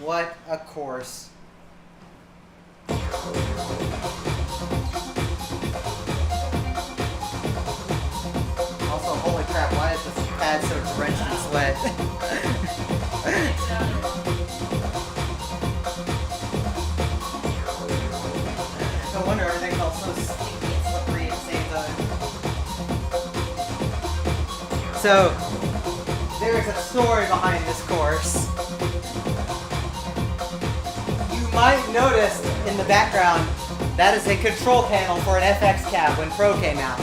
What a course. Also, holy crap, why is this pad so drenched in sweat? No wonder everything felt so stinky and slippery at the same time. So, there's a story behind this course. You might notice in the background that is a control panel for an FX cab when Pro came out.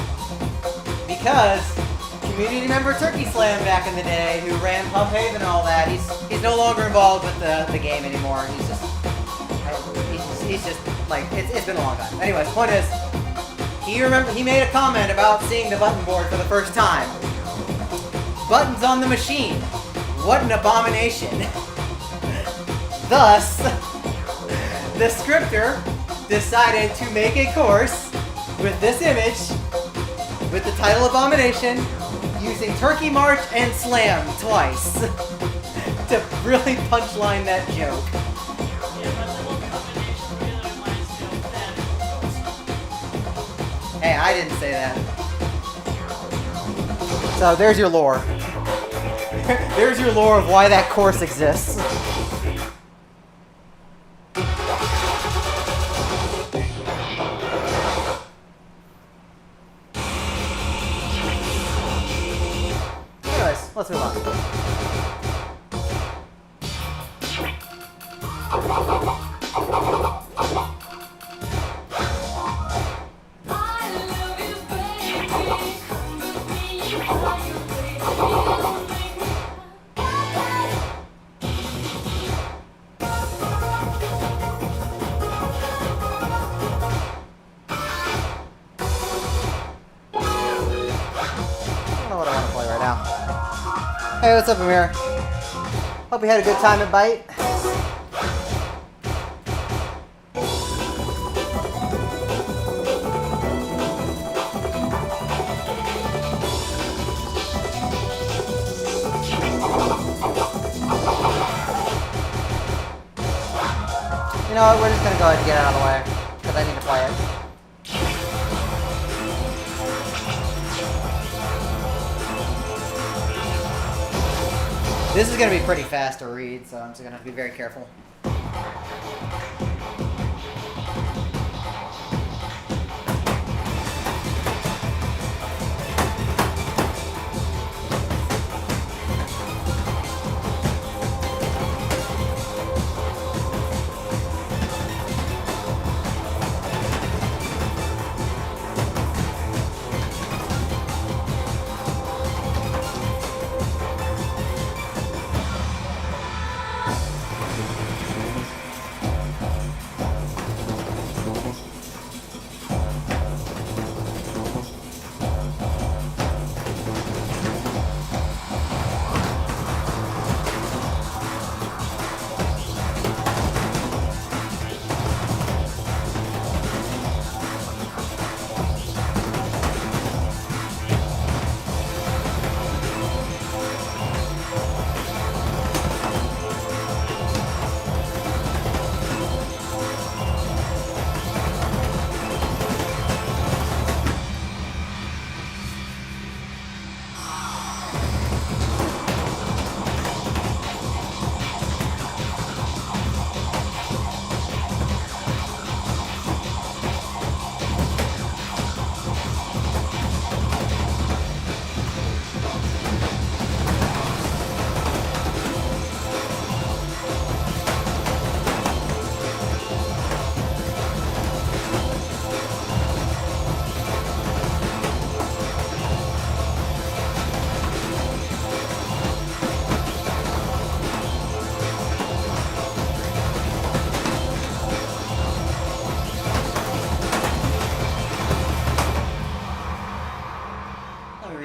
because community member Turkey Slam back in the day, who ran Pump Haven and all that, he's no longer involved with the game anymore. He's just like, it's been a long time. Anyways, point is, he made a comment about seeing the button board for the first time. Buttons on the machine. What an abomination. Thus, the scripter decided to make a course with this image, with the title Abomination, using Turkey March and Slam twice to really punchline that joke. Yeah, but the whole combination really reminds me of that. Hey, I didn't say that. So there's your lore. There's your lore of why that course exists. Anyways, let's move on. Hey, what's up, Amir? Hope you had a good time at Bite. You know what, we're just gonna go ahead and get it out of the way, because I need to play it. This is going to be pretty fast to read, so I'm just going to have to be very careful.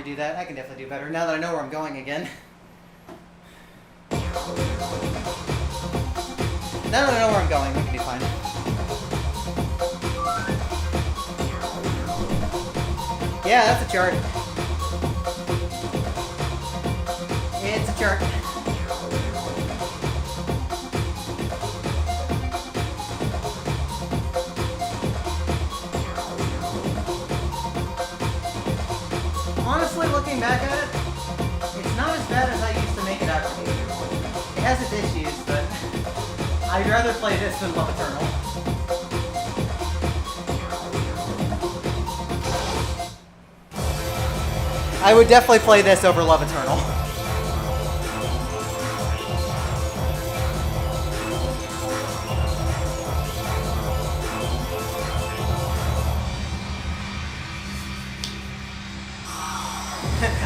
Do that. I can definitely do better now that I know where I'm going again. Now that I know where I'm going, we can be fine. Yeah, that's a chart. It's a chart. Honestly, looking back at it, it's not as bad as I used to make it out to be. It has its issues, but I'd rather play this than Love Eternal. I would definitely play this over Love Eternal.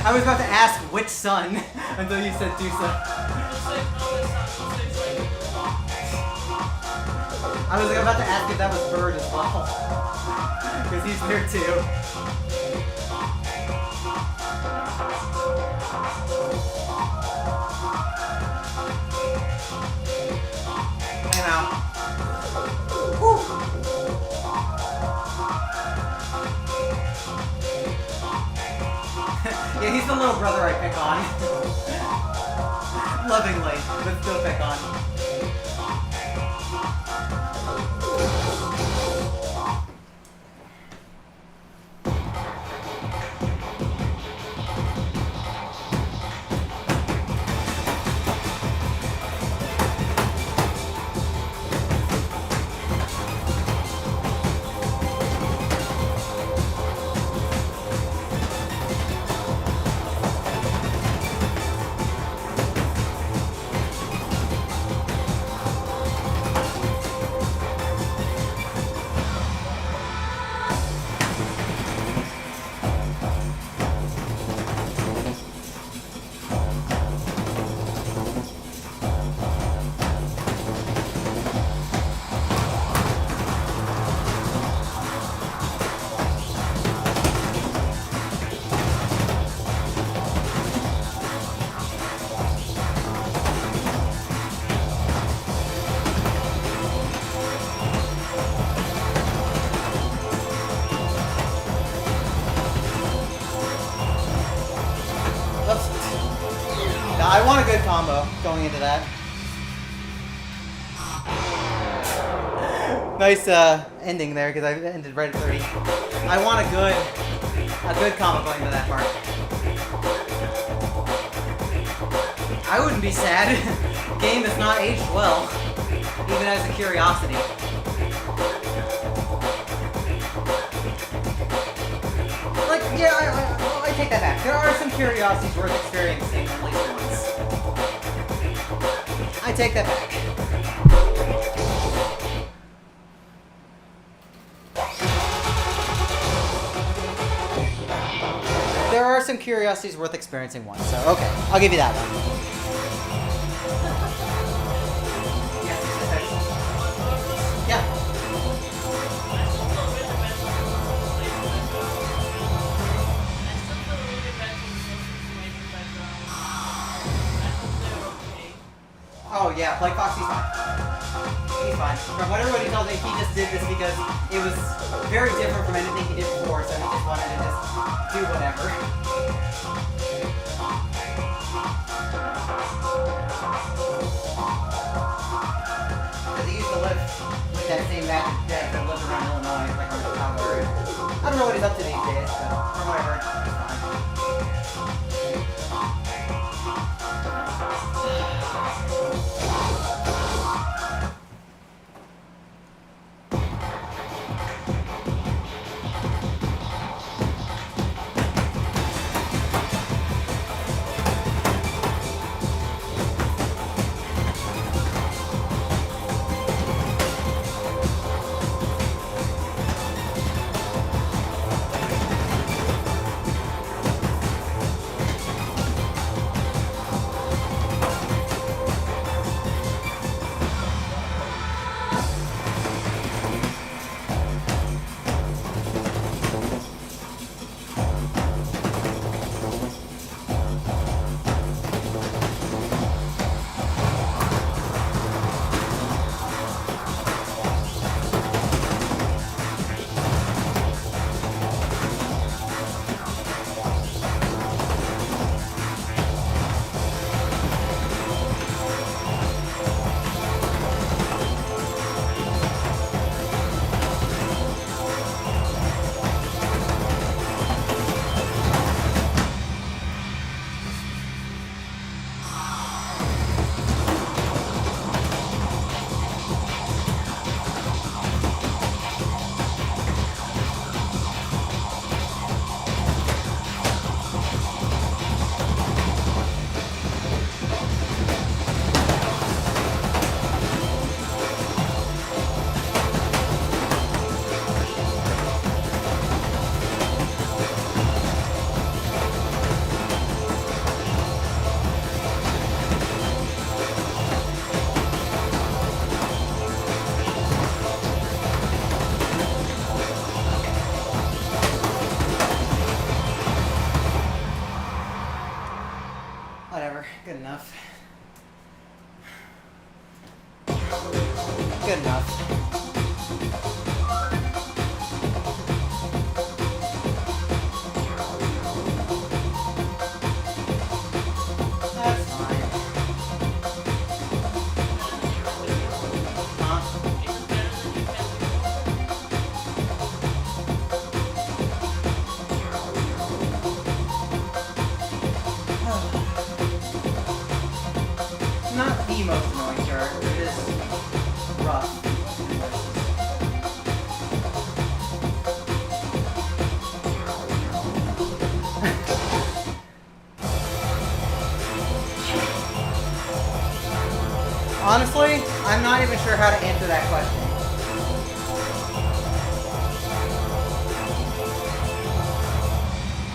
I was about to ask which sun until you said Dusa. I was about to ask if that was Bird as well. Because he's there too. You know. Whew. Yeah, he's the little brother I pick on. Lovingly, but still pick on. I want a good combo going into that. Nice ending there because I ended right at 30. I want a good combo going into that part. I wouldn't be sad. The game has not aged well, even as a curiosity. Like, yeah, I take that back. There are some curiosities worth experiencing at least once. I take that back. There are some curiosities worth experiencing once, so okay, I'll give you that one. Yeah. Oh yeah, Plague Fox, he's fine. He's fine. From what everybody tells me, he just did this because it was very different from anything he did before, so he just wanted to just do whatever. Because he used to live with that same magic deck that lives around Illinois, like on the Chicago area. I don't know what he's up to these days, but from what I heard, he's fine. Good enough. Good enough. Not the most annoying chart, it is rough. Honestly, I'm not even sure how to answer that question.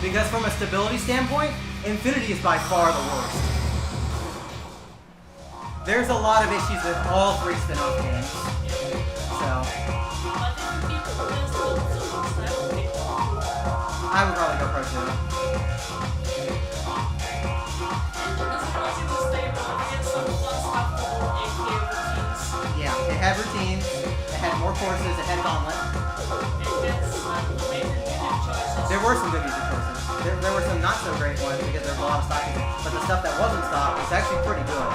Because from a stability standpoint, Infinity is by far the worst. There's a lot of issues with all three spin-off games. So I would probably go Pro 2. Yeah, it had routines, it had more courses, it had Gauntlet. There were some good music choices. There were some not so great ones because there was a lot of stock, but the stuff that wasn't stock was actually pretty good.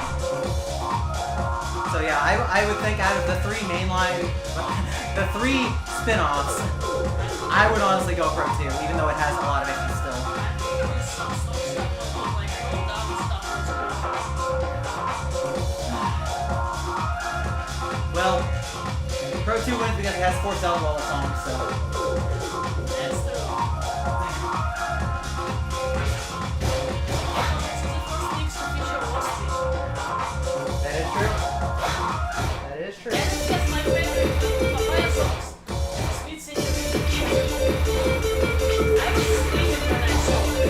So yeah, I would think out of the three mainline, the three spin-offs, I would honestly go Pro 2, even though it has a lot of issues still. Well, Pro 2 wins because it has 4 Zelda songs, so. That is true. That is true. And that's my favorite Papaya songs. Sweet Singing. I was sleeping when I saw it.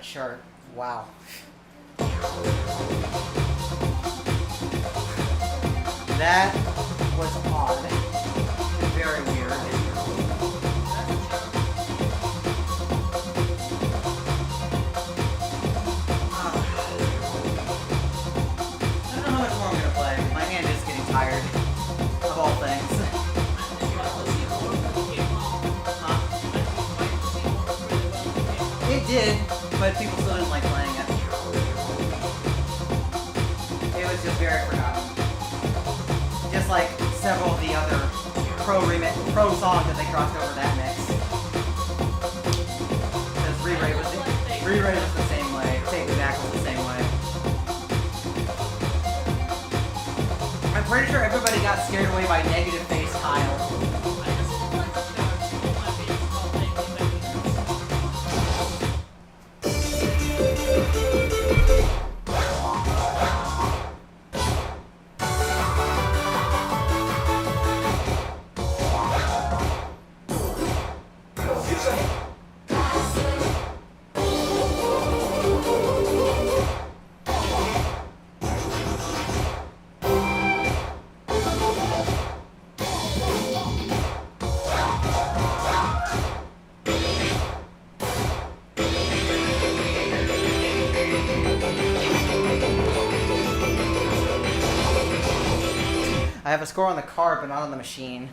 Chart. Wow. That was odd. And very weird. I don't know how much more I'm gonna play. My hand is getting tired of all things. Huh? It did. But people still didn't like playing it. It was just very forgotten. Just like several of the other pro songs that they crossed over that mix. Because Re-Ray was the same way. Take Me Back was the same way. I'm pretty sure everybody got scared away by Negative Face Kyle. have a score on the card, but not on the machine.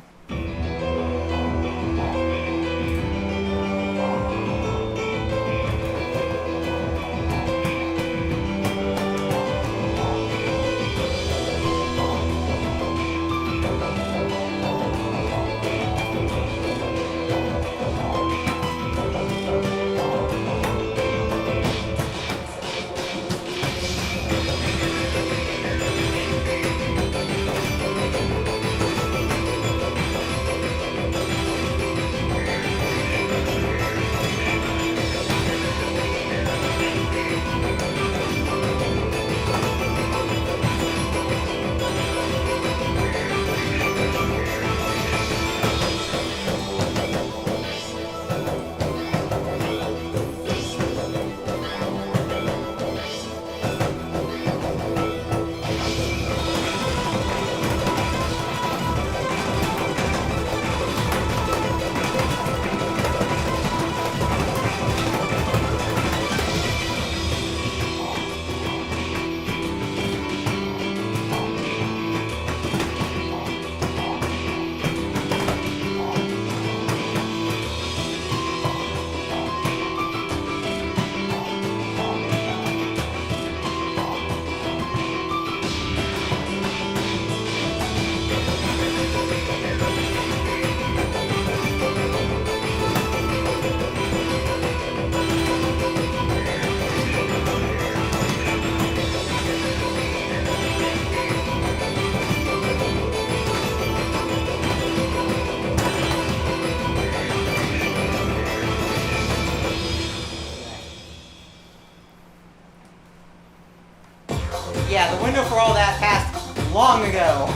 Yeah, the window for all that passed long ago.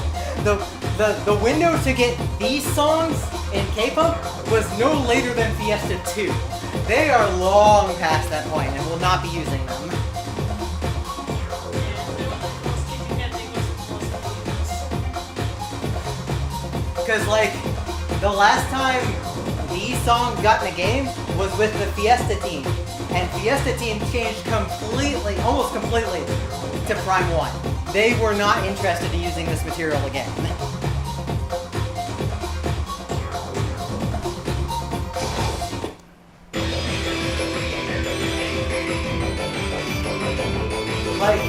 The window to get these songs in K-pop was no later than Fiesta 2. They are long past that point and will not be using them. Because, like, the last time these songs got in the game was with the Fiesta team. And Fiesta team changed completely, almost completely, to Prime 1. They were not interested in using this material again. Like,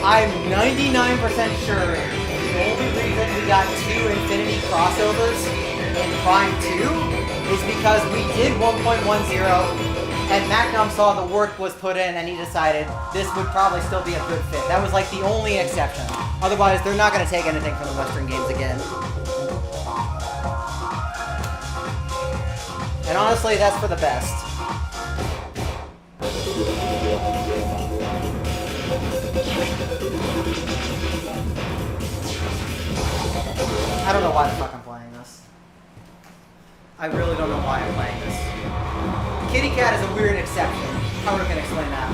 I'm 99% sure the only reason we got 2 Infinity crossovers in Prime 2 is because we did 1.10 and Macnom saw the work was put in and he decided this would probably still be a good fit. That was like the only exception. Otherwise, they're not going to take anything from the Western games again. And honestly, that's for the best. I don't know why the fuck I'm playing this. I really don't know why I'm playing this. Kitty Cat is a weird exception. How are we going to explain that?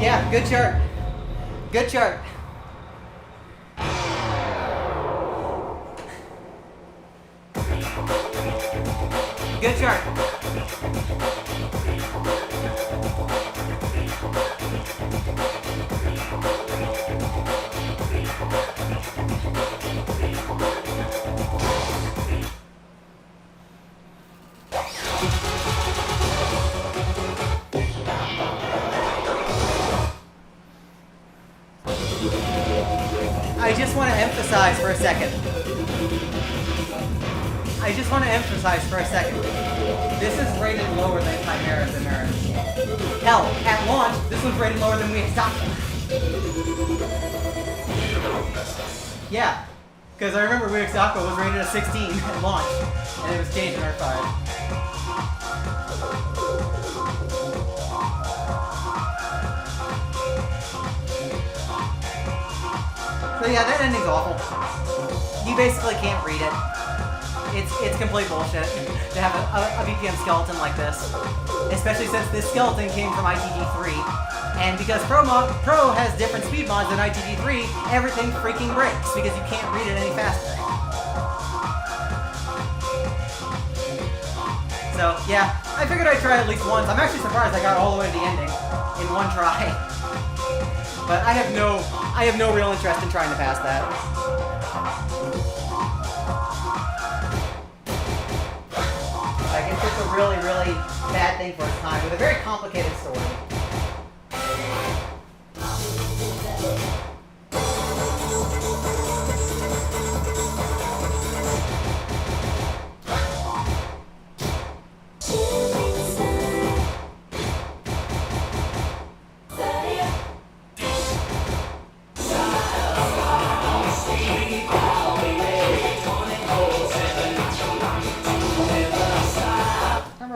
Yeah, good chart. Good chart. Good chart. I just want to emphasize for a second. This is rated lower than Chimera's and Mirrors. Hell, at launch, this was rated lower than we expected. Yeah, because I remember Wixako was rated a 16 at launch, and it was changed in R5. So yeah, that ending's awful. You basically can't read it. It's complete bullshit to have a BPM skeleton like this, especially since this skeleton came from ITG3, and because Pro has different speed mods than ITG3, everything freaking breaks because you can't read it any faster. So yeah, I figured I'd try at least once. I'm actually surprised I got all the way to the ending in one try, but I have no real interest in trying to pass that. It's just a really, really bad thing for its time with a very complicated story.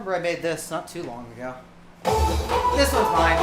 I made this not too long ago. This one's mine.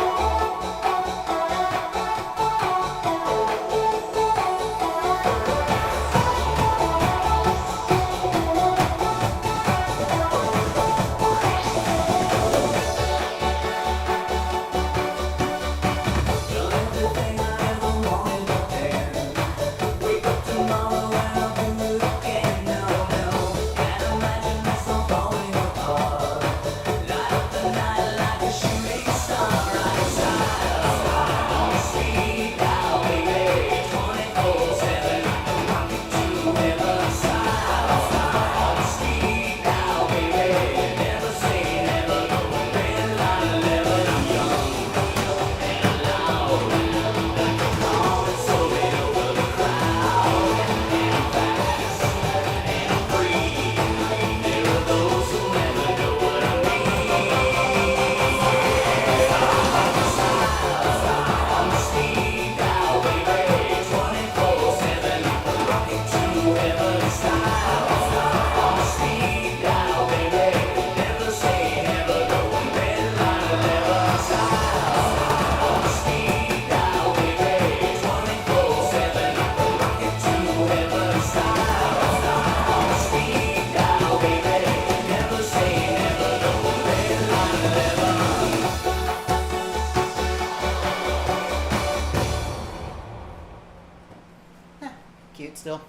Cute still.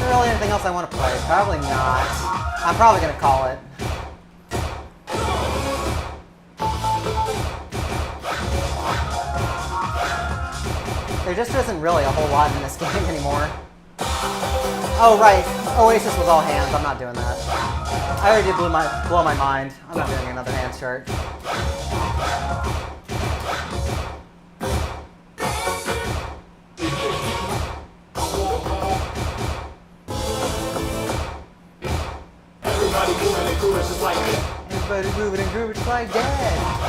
Really anything else I want to play? Probably not. I'm probably going to call it. There just isn't really a whole lot in this game anymore. Oh right, Oasis was all hands. I'm not doing that. I already blow my mind. I'm not doing another hands chart. Everybody moving and grooving just like that. Everybody moving and grooving just like that.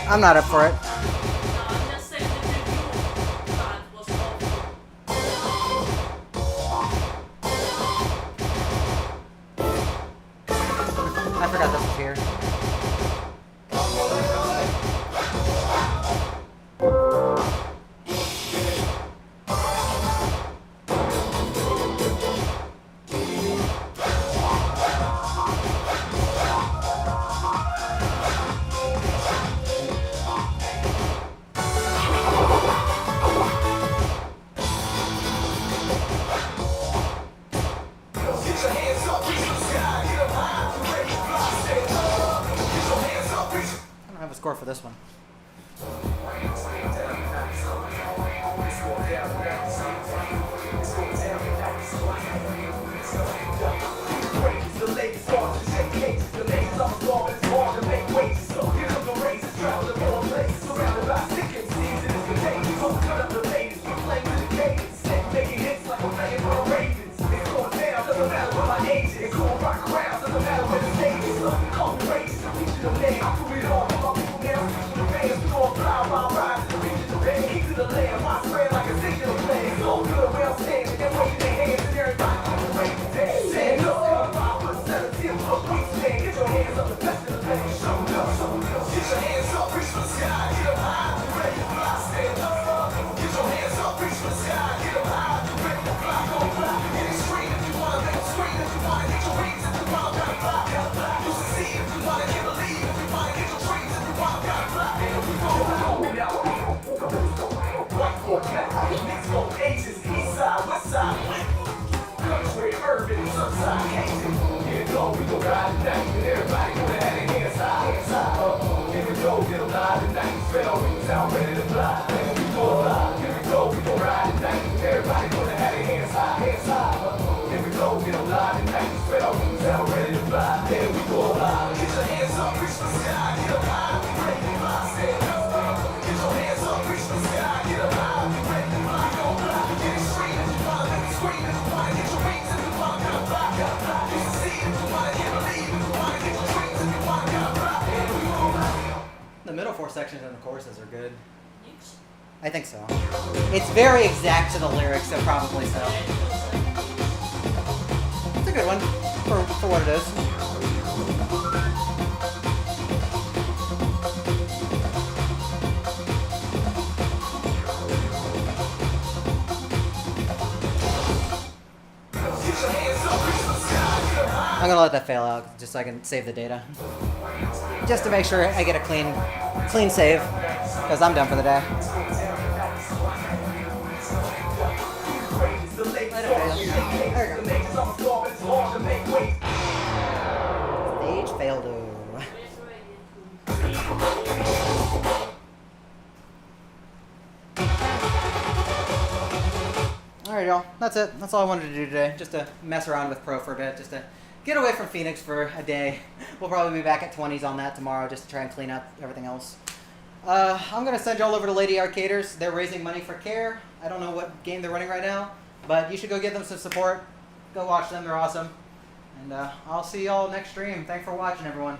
I'm not up for it. I'm just saying the review part was awful. I forgot this was here. Score for this one. The middle four sections in the choruses are good. I think so. It's very exact to the lyrics, so probably so. It's a good one for what it is. I'm gonna let that fail out just so I can save the data. Just to make sure I get a clean save, because I'm done for the day. There we go. Stage failed. Alright y'all, that's it. That's all I wanted to do today. Just to mess around with Pro for a bit, just to get away from Phoenix for a day. We'll probably be back at 20s on that tomorrow just to try and clean up everything else. I'm going to send y'all over to Lady Arcaders. They're raising money for CARE. I don't know what game they're running right now, but you should go give them some support. Go watch them. They're awesome. And I'll see y'all next stream. Thanks for watching, everyone.